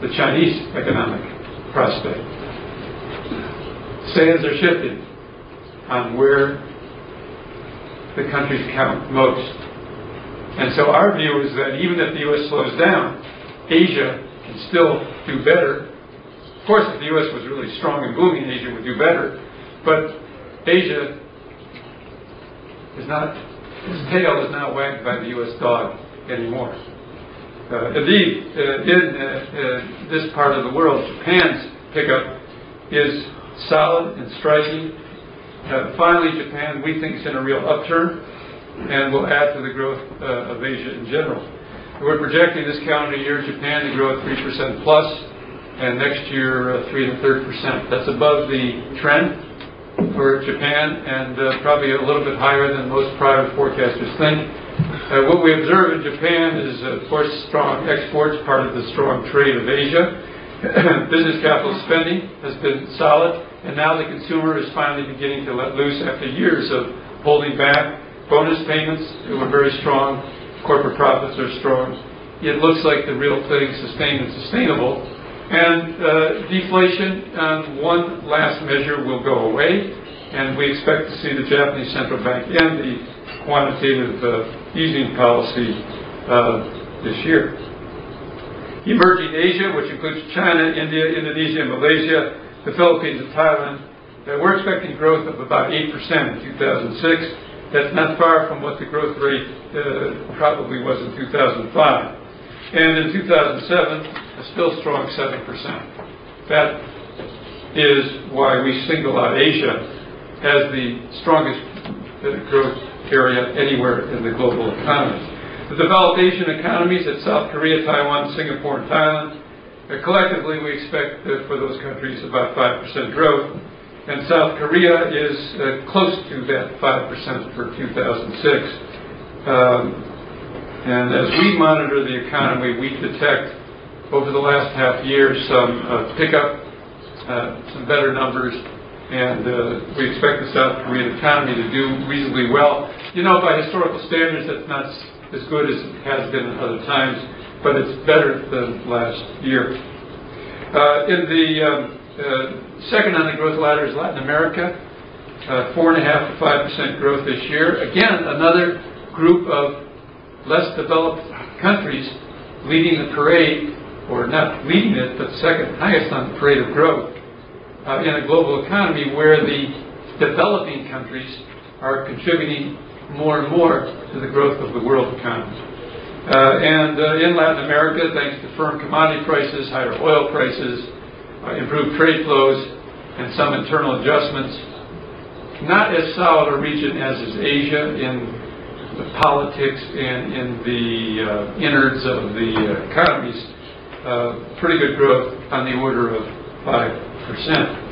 the Chinese economic prospect. Sands are shifting on where the countries count most. And so our view is that even if the U.S. slows down, Asia can still do better. Of course, if the U.S. was really strong and booming, Asia would do better. But Asia is not, its tail is not wagged by the U.S. dog anymore. Indeed, in this part of the world, Japan's pickup is solid and striking. Finally, Japan, we think, is in a real upturn and will add to the growth of Asia in general. We're projecting this calendar year Japan to grow at 3% plus, and next year 3 1/3%. That's above the trend for Japan, and probably a little bit higher than most private forecasters think. What we observe in Japan is, of course, strong exports, part of the strong trade of Asia. Business capital spending has been solid, and now the consumer is finally beginning to let loose after years of holding back. Bonus payments were very strong. Corporate profits are strong. It looks like the real thing, sustained and sustainable. And deflation on one last measure will go away, and we expect to see the Japanese central bank end the quantitative easing policy this year. Emerging Asia, which includes China, India, Indonesia, Malaysia, the Philippines, and Thailand, we're expecting growth of about 8% in 2006. That's not far from what the growth rate probably was in 2005. And in 2007, a still strong 7%. That is why we single out Asia as the strongest growth area anywhere in the global economy. The developed Asian economies at South Korea, Taiwan, Singapore, and Thailand, collectively we expect for those countries about 5% growth. And South Korea is close to that 5% for 2006. And as we monitor the economy, we detect over the last half year some pickup, some better numbers, and we expect the South Korean economy to do reasonably well. You know, by historical standards, that's not as good as it has been at other times, but it's better than last year. In the second on the growth ladder is Latin America, 4.5% to 5% growth this year. Again, another group of less developed countries leading the parade, or not leading it, but second highest on the parade of growth in a global economy where the developing countries are contributing more and more to the growth of the world economy. In Latin America, thanks to firm commodity prices, higher oil prices, improved trade flows, and some internal adjustments, not as solid a region as is Asia in the politics and in the innards of the economies. Pretty good growth on the order of 5%.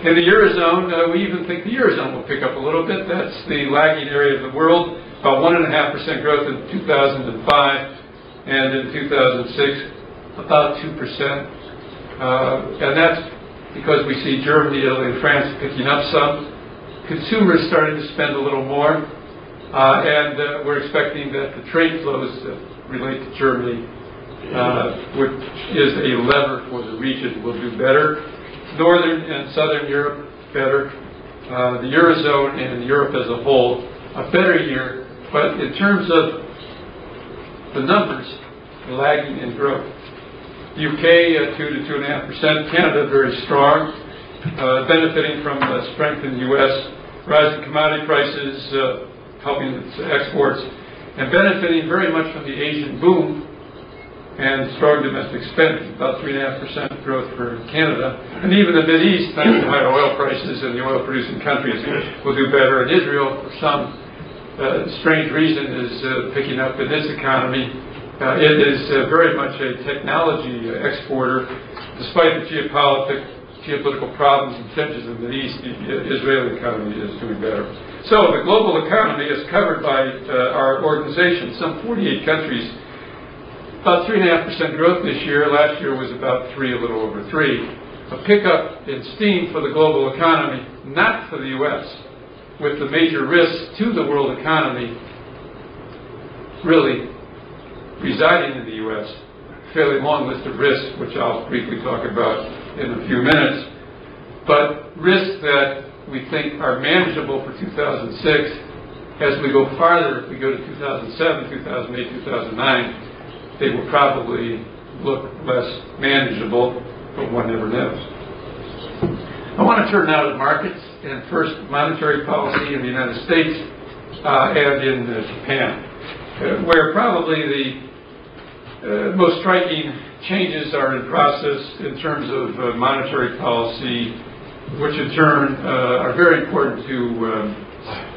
In the Eurozone, we even think the Eurozone will pick up a little bit. That's the lagging area of the world. About 1.5% growth in 2005, and in 2006, about 2%. And that's because we see Germany, Italy, and France picking up some. Consumers starting to spend a little more, and we're expecting that the trade flows that relate to Germany, which is a lever for the region, will do better. Northern and Southern Europe, better. The Eurozone and Europe as a whole, a better year. But in terms of the numbers, lagging in growth. UK, 2 to 2.5%. Canada, very strong, benefiting from strength in the U.S., rising commodity prices, helping its exports, and benefiting very much from the Asian boom and strong domestic spending, about 3.5% growth for Canada. And even the Mideast, thanks to higher oil prices and the oil-producing countries, will do better. And Israel, for some strange reason, is picking up in its economy. It is very much a technology exporter. Despite the geopolitical problems and tensions in the East, the Israeli economy is doing better. So the global economy is covered by our organization, some 48 countries. About 3.5% growth this year. Last year was about 3, a little over 3. A pickup in steam for the global economy, not for the U.S., with the major risks to the world economy really residing in the U.S. Fairly long list of risks, which I'll briefly talk about in a few minutes. But risks that we think are manageable for 2006. As we go farther, if we go to 2007, 2008, 2009, they will probably look less manageable, but one never knows. I want to turn now to markets, and first monetary policy in the United States and in Japan, where probably the most striking changes are in process in terms of monetary policy, which in turn are very important to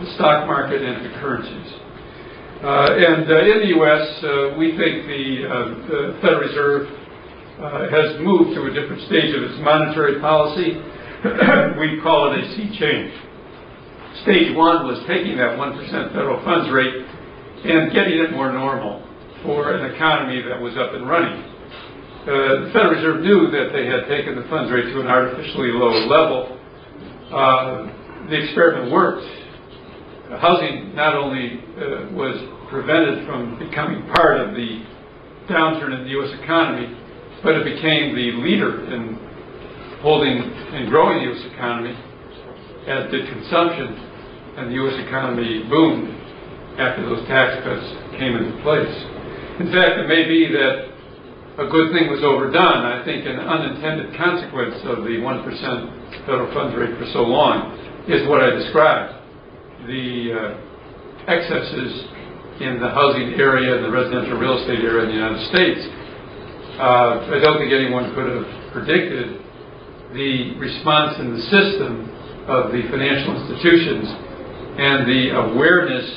the stock market and to currencies. In the U.S., we think the Federal Reserve has moved to a different stage of its monetary policy. We call it a sea change. Stage one was taking that 1% federal funds rate and getting it more normal for an economy that was up and running. The Federal Reserve knew that they had taken the funds rate to an artificially low level. The experiment worked. Housing not only was prevented from becoming part of the downturn in the U.S. economy, but it became the leader in holding and growing the U.S. economy, as did consumption, and the U.S. economy boomed after those tax cuts came into place. In fact, it may be that a good thing was overdone. I think an unintended consequence of the 1% federal funds rate for so long is what I described. The excesses in the housing area and the residential real estate area in the United States. I don't think anyone could have predicted the response in the system of the financial institutions and the awareness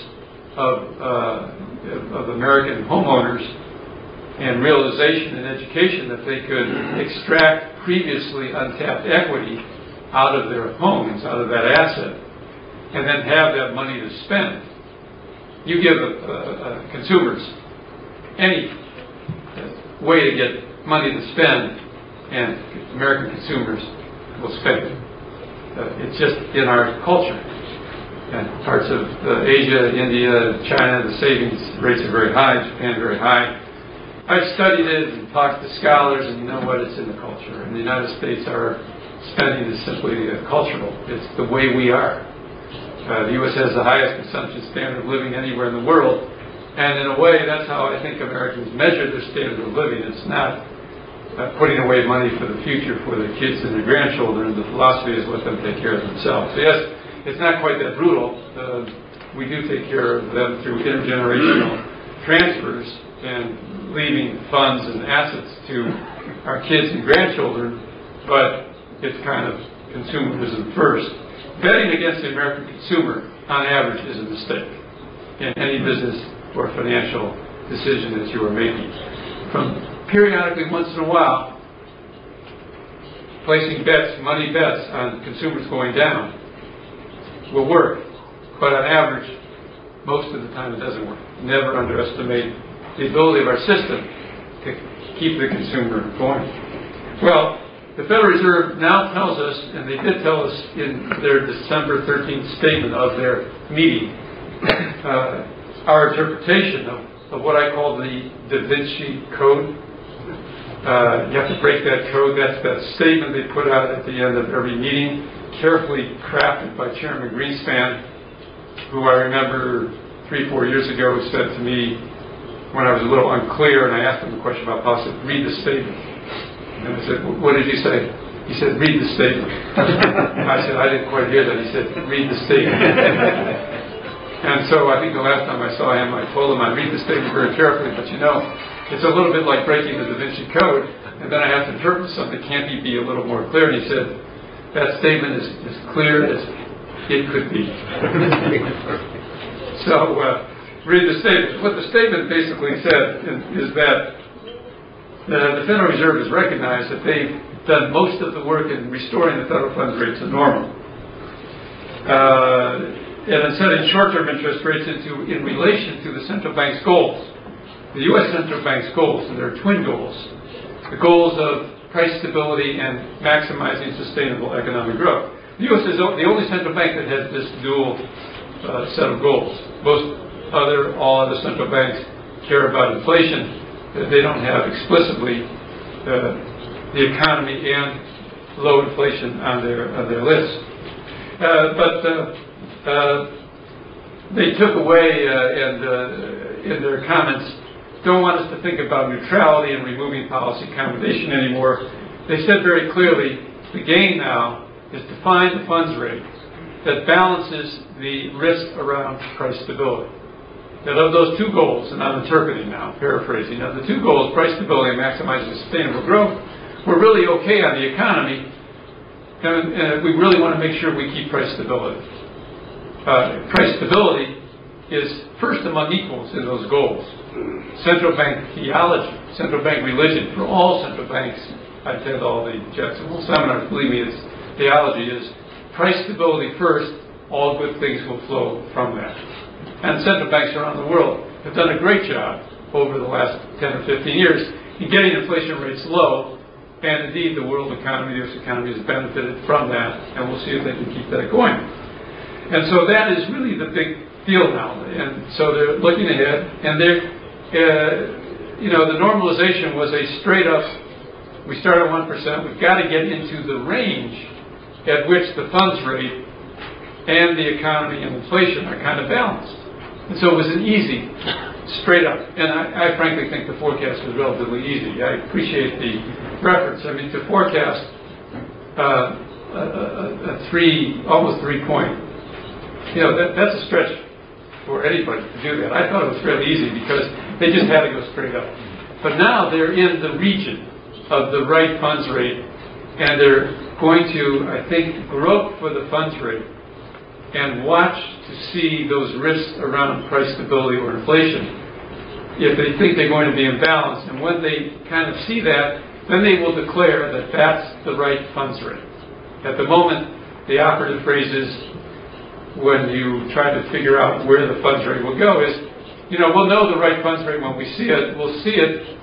of American homeowners and realization and education that they could extract previously untapped equity out of their homes, out of that asset, and then have that money to spend. You give consumers any way to get money to spend, and American consumers will spend it. It's just in our culture. And parts of Asia, India, China, the savings rates are very high, Japan very high. I've studied it and talked to scholars, and you know what? It's in the culture. In the United States, our spending is simply cultural. It's the way we are. The U.S. has the highest consumption standard of living anywhere in the world, and in a way, that's how I think Americans measure their standard of living. It's not putting away money for the future for their kids and their grandchildren. The philosophy is let them take care of themselves. So yes, it's not quite that brutal. we do take care of them through intergenerational transfers and leaving funds and assets to our kids and grandchildren, but it's kind of consumerism first. Betting against the American consumer, on average, is a mistake in any business or financial decision that you are making. From periodically, once in a while, placing bets, money bets on consumers going down will work, but on average, most of the time it doesn't work. Never underestimate the ability of our system to keep the consumer going. Well, the Federal Reserve now tells us, and they did tell us in their December 13th statement of their meeting, our interpretation of what I call the Da Vinci Code. You have to break that code. That's that statement they put out at the end of every meeting, carefully crafted by Chairman Greenspan, who I remember 3-4 years ago said to me when I was a little unclear, and I asked him a question about policy, read the statement. And I said, what did you say? He said, read the statement. I said, I didn't quite hear that. He said, read the statement. And so I think the last time I saw him, I told him I'd read the statement very carefully, but you know, it's a little bit like breaking the Da Vinci Code, and then I have to interpret something. Can't he be a little more clear? And he said, that statement is as clear as it could be. So, read the statement. What the statement basically said is that the Federal Reserve has recognized that they've done most of the work in restoring the federal funds rate to normal. And in setting short-term interest rates in relation to the central bank's goals. The U.S. Central Bank's goals, and there are twin goals. The goals of price stability and maximizing sustainable economic growth. The U.S. is the only central bank that has this dual set of goals. All other central banks care about inflation. They don't have explicitly the economy and low inflation on their list. They took away and in their comments don't want us to think about neutrality and removing policy accommodation anymore. They said very clearly the game now is to find the funds rate that balances the risk around price stability. Now, of those two goals, and I'm interpreting now, paraphrasing, now the two goals, price stability and maximizing sustainable growth, we're really okay on the economy, and we really want to make sure we keep price stability. Price stability is first among equals in those goals. Central bank theology, central bank religion, for all central banks, I attend all the Jackson Hole seminars, believe me, it's theology is price stability first, all good things will flow from that. And central banks around the world have done a great job over the last 10 or 15 years in getting inflation rates low, and indeed the world economy, the U.S. economy has benefited from that, and we'll see if they can keep that going. And so that is really the big deal now. And so they're looking ahead, and the normalization was a straight up, we start at 1%, we've got to get into the range at which the funds rate and the economy and inflation are kind of balanced. And so it was an easy, straight up, and I frankly think the forecast was relatively easy. I appreciate the reference. I mean, to forecast almost 3 point, that's a stretch for anybody to do that. I thought it was fairly easy because they just had to go straight up. But now they're in the region of the right funds rate, and they're going to, I think, grope for the funds rate and watch to see those risks around price stability or inflation if they think they're going to be in balance. And when they kind of see that, then they will declare that that's the right funds rate. At the moment, the operative phrase is, when you try to figure out where the funds rate will go, is, we'll know the right funds rate when we see it. We'll see it,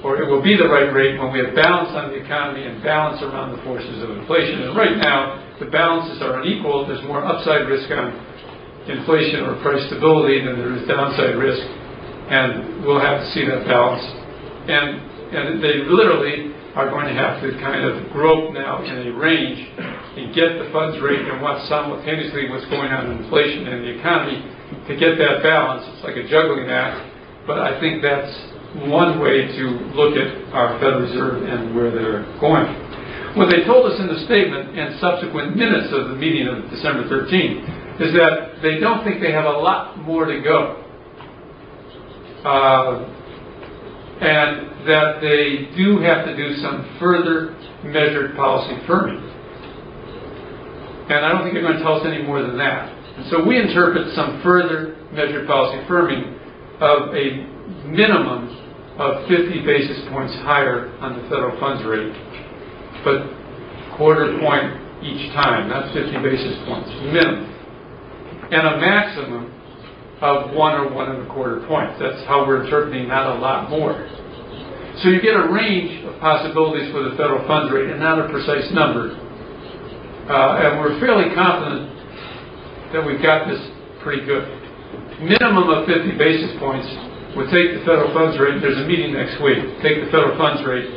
or it will be the right rate when we have balance on the economy and balance around the forces of inflation. And right now, the balances are unequal. There's more upside risk on inflation or price stability than there is downside risk, and we'll have to see that balance. And they literally are going to have to kind of grope now in a range and get the funds rate and watch simultaneously what's going on in inflation and the economy to get that balance. It's like a juggling act, but I think that's one way to look at our Federal Reserve and where they're going. What they told us in the statement and subsequent minutes of the meeting of December 13th is that they don't think they have a lot more to go. And that they do have to do some further measured policy firming. And I don't think they're going to tell us any more than that. And so we interpret some further measured policy firming of a minimum of 50 basis points higher on the federal funds rate, but quarter point each time, not 50 basis points, minimum. And a maximum of 1 or 1.25 points. That's how we're interpreting, not a lot more. So you get a range of possibilities for the federal funds rate and not a precise number. And we're fairly confident that we've got this pretty good. Minimum of 50 basis points would take the federal funds rate, there's a meeting next week, take the federal funds rate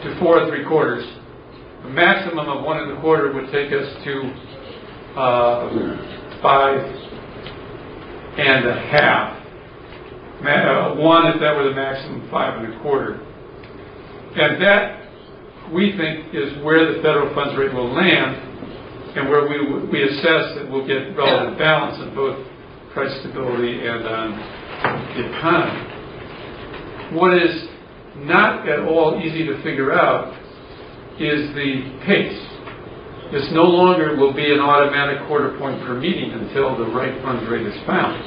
to 4.75. A maximum of 1.25 would take us to 5.5. 1 if that were the maximum, 5.25. And that, we think, is where the federal funds rate will land and where we assess that we'll get relative balance on both price stability and on the economy. What is not at all easy to figure out is the pace. This no longer will be an automatic quarter point per meeting until the right funds rate is found.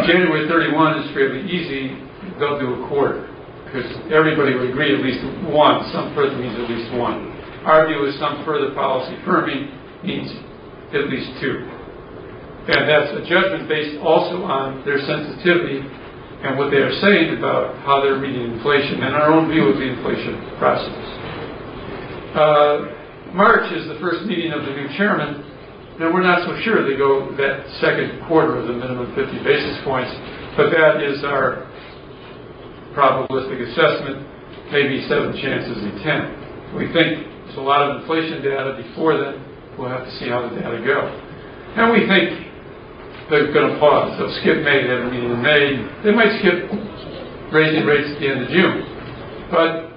January 31 is fairly easy. They'll do a quarter because everybody would agree at least one. Some further means at least one. Our view is some further policy firming means at least 2. And that's a judgment based also on their sensitivity and what they are saying about how they're reading inflation and our own view of the inflation process. March is the first meeting of the new chairman, and we're not so sure they go that second quarter of the minimum 50 basis points, but that is our probabilistic assessment, maybe 7 chances in 10. We think there's a lot of inflation data before then. We'll have to see how the data go. And we think they're going to pause. They'll skip May. They have a meeting in May. They might skip raising rates at the end of June. But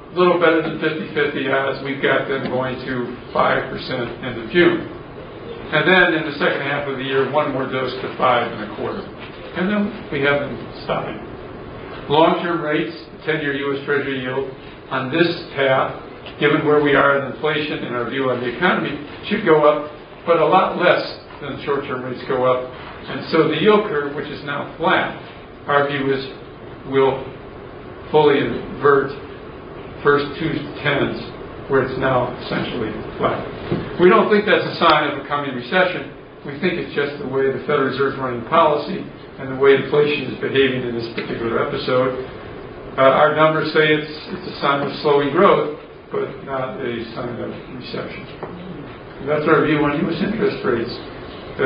a little better than 50-50 odds. We've got them going to 5% end of June. And then in the second half of the year, one more dose to 5.25. And then we have them stopping. Long-term rates, 10-year U.S. Treasury yield on this path, given where we are in inflation and our view on the economy, should go up, but a lot less than short-term rates go up. And so the yield curve, which is now flat, our view is will fully invert first 2 tens, where it's now essentially flat. We don't think that's a sign of a coming recession. We think it's just the way the Federal Reserve is running policy and the way inflation is behaving in this particular episode. Our numbers say it's a sign of slowing growth, but not a sign of recession. That's our view on U.S. interest rates.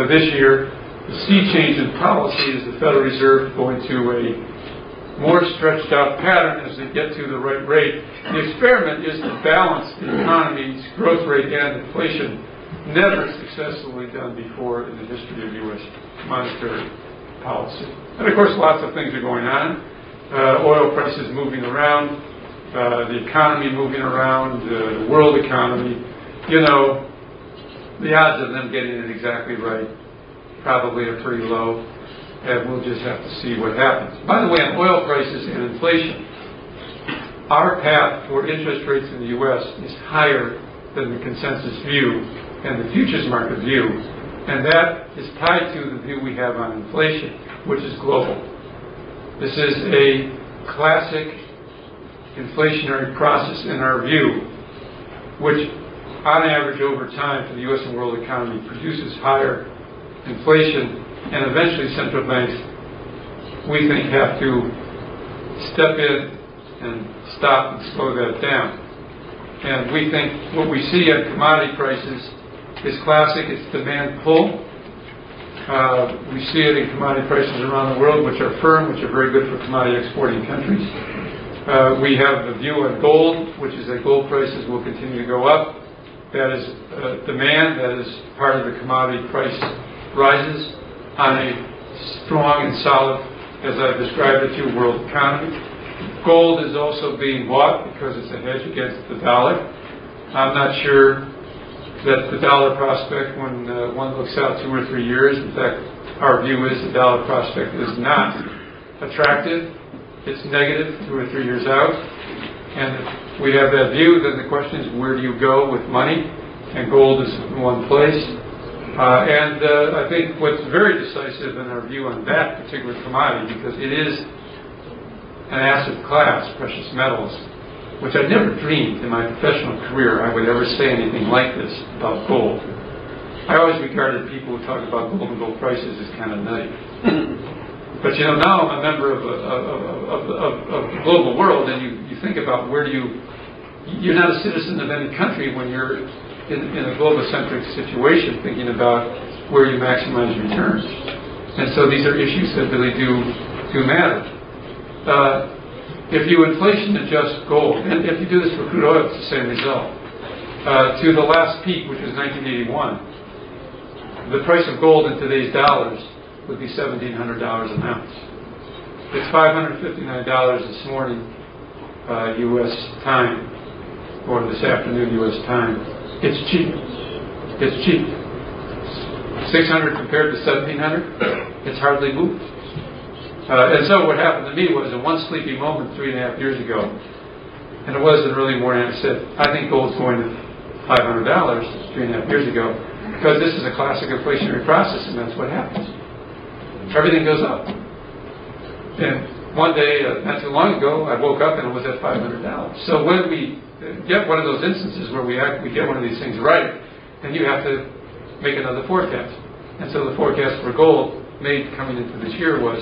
This year, the sea change in policy is the Federal Reserve going to a more stretched out pattern as they get to the right rate. The experiment is to balance the economy's growth rate and inflation, never successfully done before in the history of U.S. monetary policy. And of course, lots of things are going on. Oil prices moving around, the economy moving around, the world economy. You know, the odds of them getting it exactly right probably are pretty low. And we'll just have to see what happens. By the way, on oil prices and inflation, our path for interest rates in the U.S. is higher than the consensus view and the futures market view, and that is tied to the view we have on inflation, which is global. This is a classic inflationary process in our view, which on average over time for the U.S. and world economy produces higher inflation. And eventually central banks, we think, have to step in and stop and slow that down. And we think what we see at commodity prices is classic. It's demand pull. We see it in commodity prices around the world, which are firm, which are very good for commodity exporting countries. We have the view on gold, which is that gold prices will continue to go up. That is demand. That is part of the commodity price rises on a strong and solid, as I've described it to you, world economy. Gold is also being bought because it's a hedge against the dollar. I'm not sure that the dollar prospect, when one looks out 2 or 3 years, in fact, our view is the dollar prospect is not attractive. It's negative 2 or 3 years out. And if we have that view, then the question is, where do you go with money? And gold is in one place. I think what's very decisive in our view on that particular commodity, because it is an asset class, precious metals, which I never dreamed in my professional career I would ever say anything like this about gold. I always regarded people who talk about gold and gold prices as kind of nutty. But you know, now I'm a member of the global world, and you think about you're not a citizen of any country when you're in a global-centric situation, thinking about where you maximize returns. And so these are issues that really do matter. If you inflation adjust gold, and if you do this for crude oil, it's the same result. To the last peak, which was 1981, the price of gold in today's dollars would be $1,700 an ounce. It's $559 this morning, U.S. time, or this afternoon, U.S. time. It's cheap. It's cheap. 600 compared to 1,700, it's hardly moved. And so what happened to me was, in one sleepy moment 3.5 years ago, and it was in the early morning, I said, I think gold's going to $500 3.5 years ago, because this is a classic inflationary process, and that's what happens. Everything goes up. And one day, not too long ago, I woke up and it was at $500. So when we get one of those instances where we get one of these things right, then you have to make another forecast. And so the forecast for gold made coming into this year was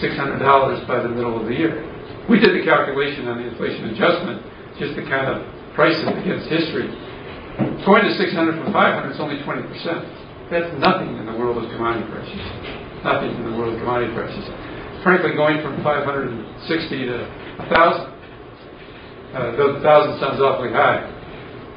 $600 by the middle of the year. We did the calculation on the inflation adjustment just to kind of price it against history. Going to 600 from 500 is only 20%. That's nothing in the world of commodity prices. Nothing in the world of commodity prices. Frankly, going from 560 to 1,000, though 1,000 sounds awfully high,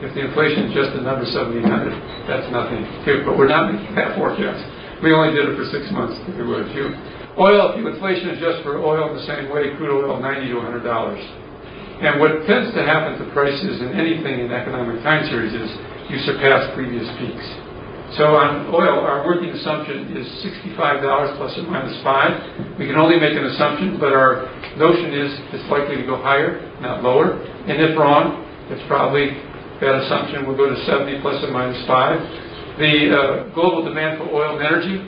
if the inflation is just the number 1,700, that's nothing too. But we're not making that forecast. We only did it for 6 months to June. Oil, if you inflation adjust for oil in the same way, crude oil $90 to $100. And what tends to happen to prices in anything in economic time series is you surpass previous peaks. So on oil, our working assumption is $65 plus or minus 5. We can only make an assumption, but our notion is it's likely to go higher, not lower. And if wrong, it's probably that assumption will go to 70 plus or minus 5. The global demand for oil and energy,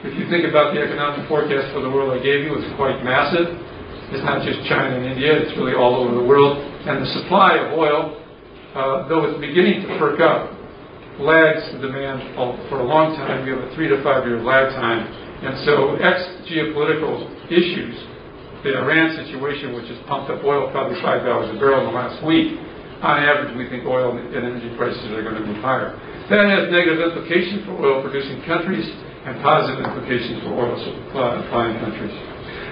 if you think about the economic forecast for the world I gave you, it's quite massive. It's not just China and India, it's really all over the world. And the supply of oil, though it's beginning to perk up, lags the demand for a long time. We have a 3 to 5 year lag time. And so geopolitical issues, the Iran situation, which has pumped up oil probably $5 a barrel in the last week, on average we think oil and energy prices are going to move higher. That has negative implications for oil producing countries and positive implications for oil supplying countries.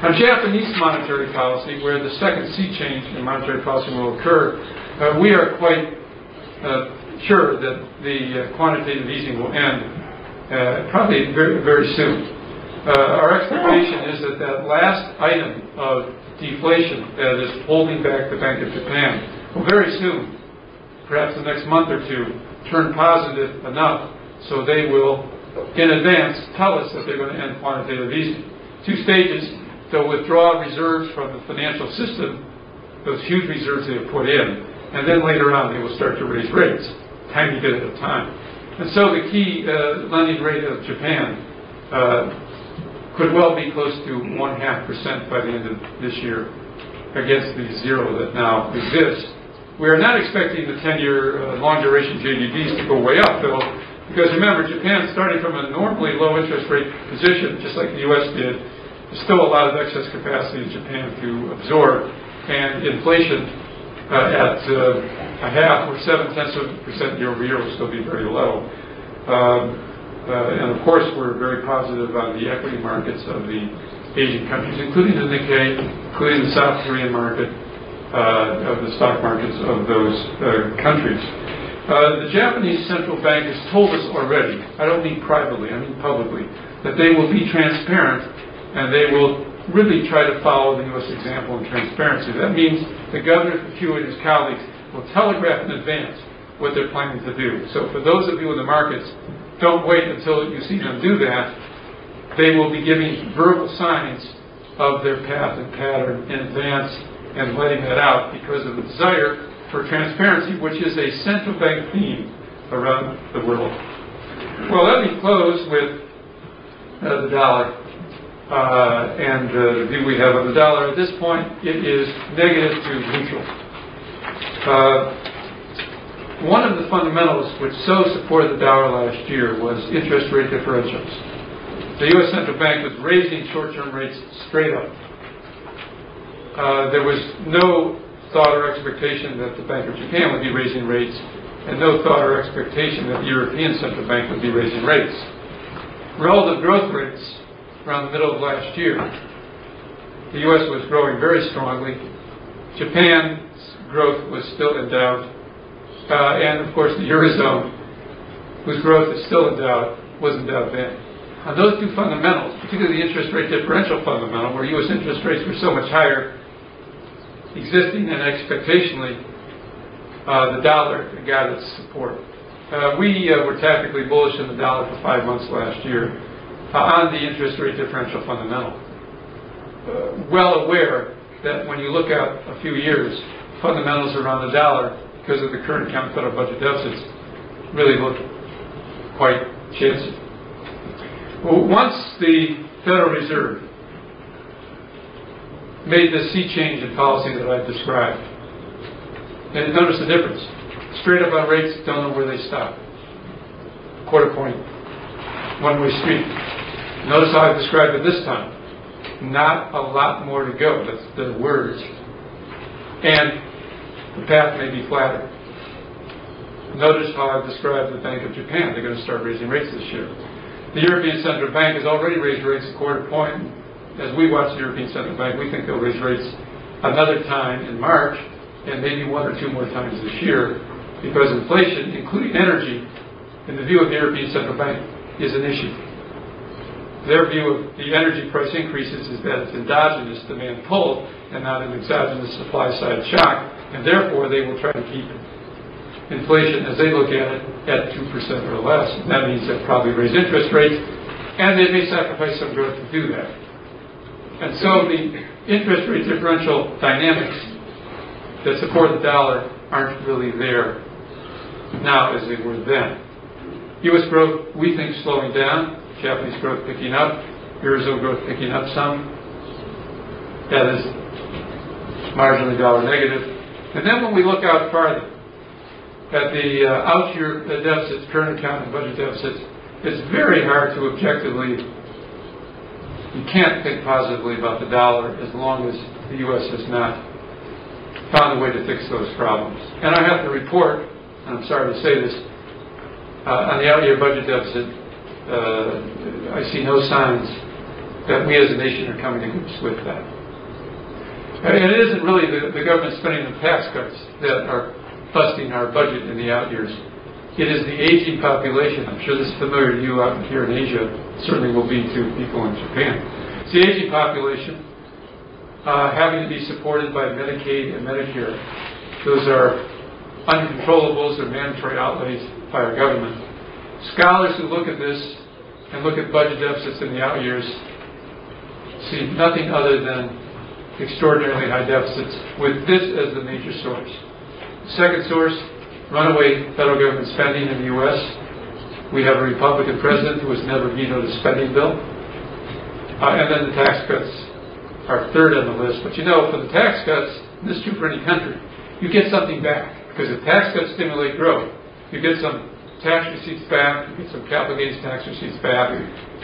On Japanese monetary policy, where the second sea change in monetary policy will occur, we are quite sure that the quantitative easing will end probably very, very soon. Our expectation is that last item of deflation that is holding back the Bank of Japan will very soon, perhaps the next month or two, turn positive enough so they will, in advance, tell us that they're going to end quantitative easing. 2 stages. They'll withdraw reserves from the financial system, those huge reserves they have put in, and then later on they will start to raise rates, tiny bit at a time. And so the key lending rate of Japan could well be close to 0.5% by the end of this year against the 0 that now exists. We are not expecting the 10-year long-duration JGBs to go way up, though, because remember, Japan, starting from a normally low interest rate position, just like the U.S. did, there's still a lot of excess capacity in Japan to absorb, and inflation at a half or 0.7% year over year will still be very low. And of course, we're very positive on the equity markets of the Asian countries, including the Nikkei, including the South Korean market, of the stock markets of those countries. The Japanese central bank has told us already, I don't mean privately, I mean publicly, that they will be transparent and they will really try to follow the U.S. example in transparency. That means the Governor Q and his colleagues will telegraph in advance what they're planning to do. So for those of you in the markets, don't wait until you see them do that. They will be giving verbal signs of their path and pattern in advance and letting that out because of the desire for transparency, which is a central bank theme around the world. Well, let me close with the dollar and the view we have of the dollar. At this point, it is negative to neutral. One of the fundamentals which so supported the dollar last year was interest rate differentials. The U.S. Central Bank was raising short-term rates straight up. There was no thought or expectation that the Bank of Japan would be raising rates, and no thought or expectation that the European Central Bank would be raising rates. Relative growth rates around the middle of last year, the U.S. was growing very strongly. Japan's growth was still in doubt. And, of course, the Eurozone, whose growth is still in doubt, was in doubt then. On those two fundamentals, particularly the interest rate differential fundamental, where U.S. interest rates were so much higher, existing and expectationally, the dollar got its support. We were tactically bullish in the dollar for 5 months last year on the interest rate differential fundamental. Well aware that when you look out a few years, fundamentals around the dollar, because of the current account federal budget deficits, really look quite chancy. Well, once the Federal Reserve made this sea change in policy that I've described, and notice the difference. Straight up on rates, don't know where they stop. Quarter point, one-way street. Notice how I've described it this time. Not a lot more to go. That's the words. And the path may be flatter. Notice how I've described the Bank of Japan. They're going to start raising rates this year. The European Central Bank has already raised rates a quarter point. As we watch the European Central Bank, we think they'll raise rates another time in March and maybe one or two more times this year because inflation, including energy, in the view of the European Central Bank, is an issue. Their view of the energy price increases is that it's endogenous demand pull and not an exogenous supply side shock, and therefore they will try to keep inflation, as they look at it, at 2% or less. And that means they'll probably raise interest rates, and they may sacrifice some growth to do that. And so the interest rate differential dynamics that support the dollar aren't really there now as they were then. U.S. growth, we think, slowing down. Japanese growth picking up. Eurozone growth picking up some. That is marginally dollar negative. And then when we look out farther at the out-year deficits, current account and budget deficits, it's very hard to objectively, you can't think positively about the dollar as long as the U.S. has not found a way to fix those problems. And I have to report, and I'm sorry to say this, on the out-year budget deficit, I see no signs that we as a nation are coming to grips with that. And it isn't really the government spending the tax cuts that are busting our budget in the out years. It is the aging population. I'm sure this is familiar to you out here in Asia. Certainly will be to people in Japan. It's the aging population having to be supported by Medicaid and Medicare. Those are uncontrollables or mandatory outlays by our government. Scholars who look at this and look at budget deficits in the out years see nothing other than extraordinarily high deficits with this as the major source. Second source, runaway federal government spending in the U.S. We have a Republican president who has never vetoed a spending bill. And then the tax cuts are third on the list. But you know, for the tax cuts, and this is true for any country, you get something back. Because if tax cuts stimulate growth, you get some tax receipts back, you get some capital gains tax receipts back.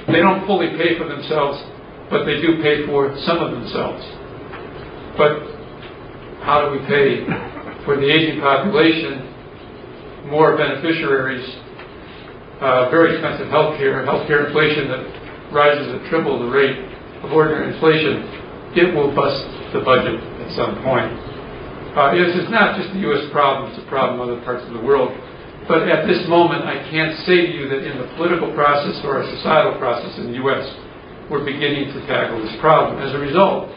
They don't fully pay for themselves, but they do pay for some of themselves. But how do we pay for the aging population, more beneficiaries, very expensive healthcare inflation that rises at triple the rate of ordinary inflation? It will bust the budget at some point. This is not just a U.S. problem, it's a problem in other parts of the world. But at this moment, I can't say to you that in the political process or a societal process in the U.S., we're beginning to tackle this problem. As a result,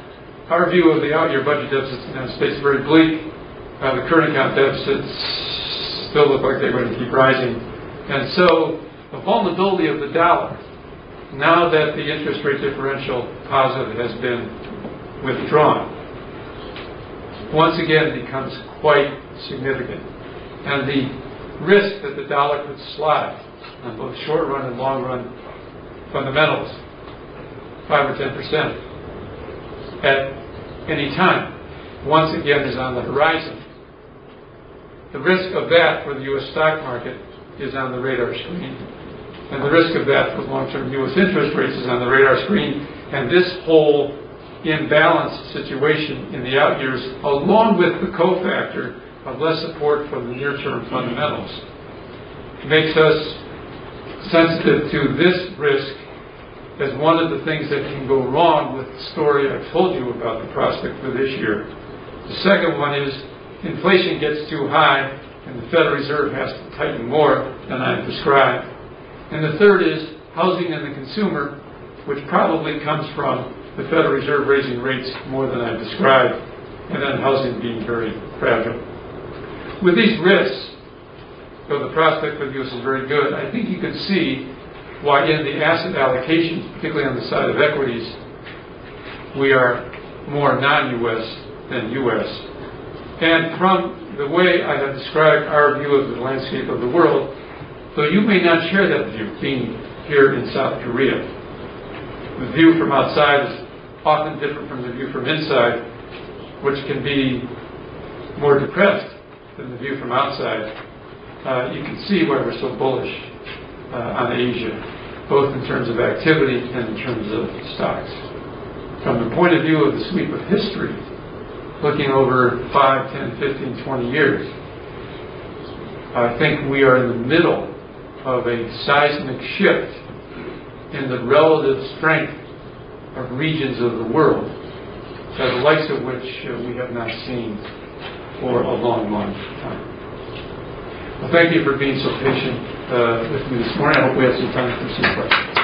our view of the out-year budget deficits in the United States is very bleak. The current account deficits still look like they're going to keep rising. And so the vulnerability of the dollar, now that the interest rate differential positive has been withdrawn, once again becomes quite significant. And the risk that the dollar could slide on both short run and long run fundamentals, 5 or 10% at any time, once again is on the horizon. The risk of that for the U.S. stock market is on the radar screen. And the risk of that for long-term U.S. interest rates is on the radar screen. And this whole imbalanced situation in the out years, along with the cofactor of less support from the near-term fundamentals, makes us sensitive to this risk as one of the things that can go wrong with the story I told you about the prospect for this year. The second one is inflation gets too high and the Federal Reserve has to tighten more than I've described. And the third is housing and the consumer, which probably comes from the Federal Reserve raising rates more than I've described, and then housing being very fragile. With these risks, though the prospect for the U.S. is very good, I think you can see why in the asset allocations, particularly on the side of equities, we are more non-U.S. than U.S. And from the way I have described our view of the landscape of the world, though you may not share that view, being here in South Korea, the view from outside is often different from the view from inside, which can be more depressed than the view from outside. You can see why we're so bullish on Asia, both in terms of activity and in terms of stocks. From the point of view of the sweep of history, looking over 5, 10, 15, 20 years, I think we are in the middle of a seismic shift in the relative strength of regions of the world, the likes of which we have not seen for a long, long time. Well, thank you for being so patient with me this morning. I hope we have some time for some questions.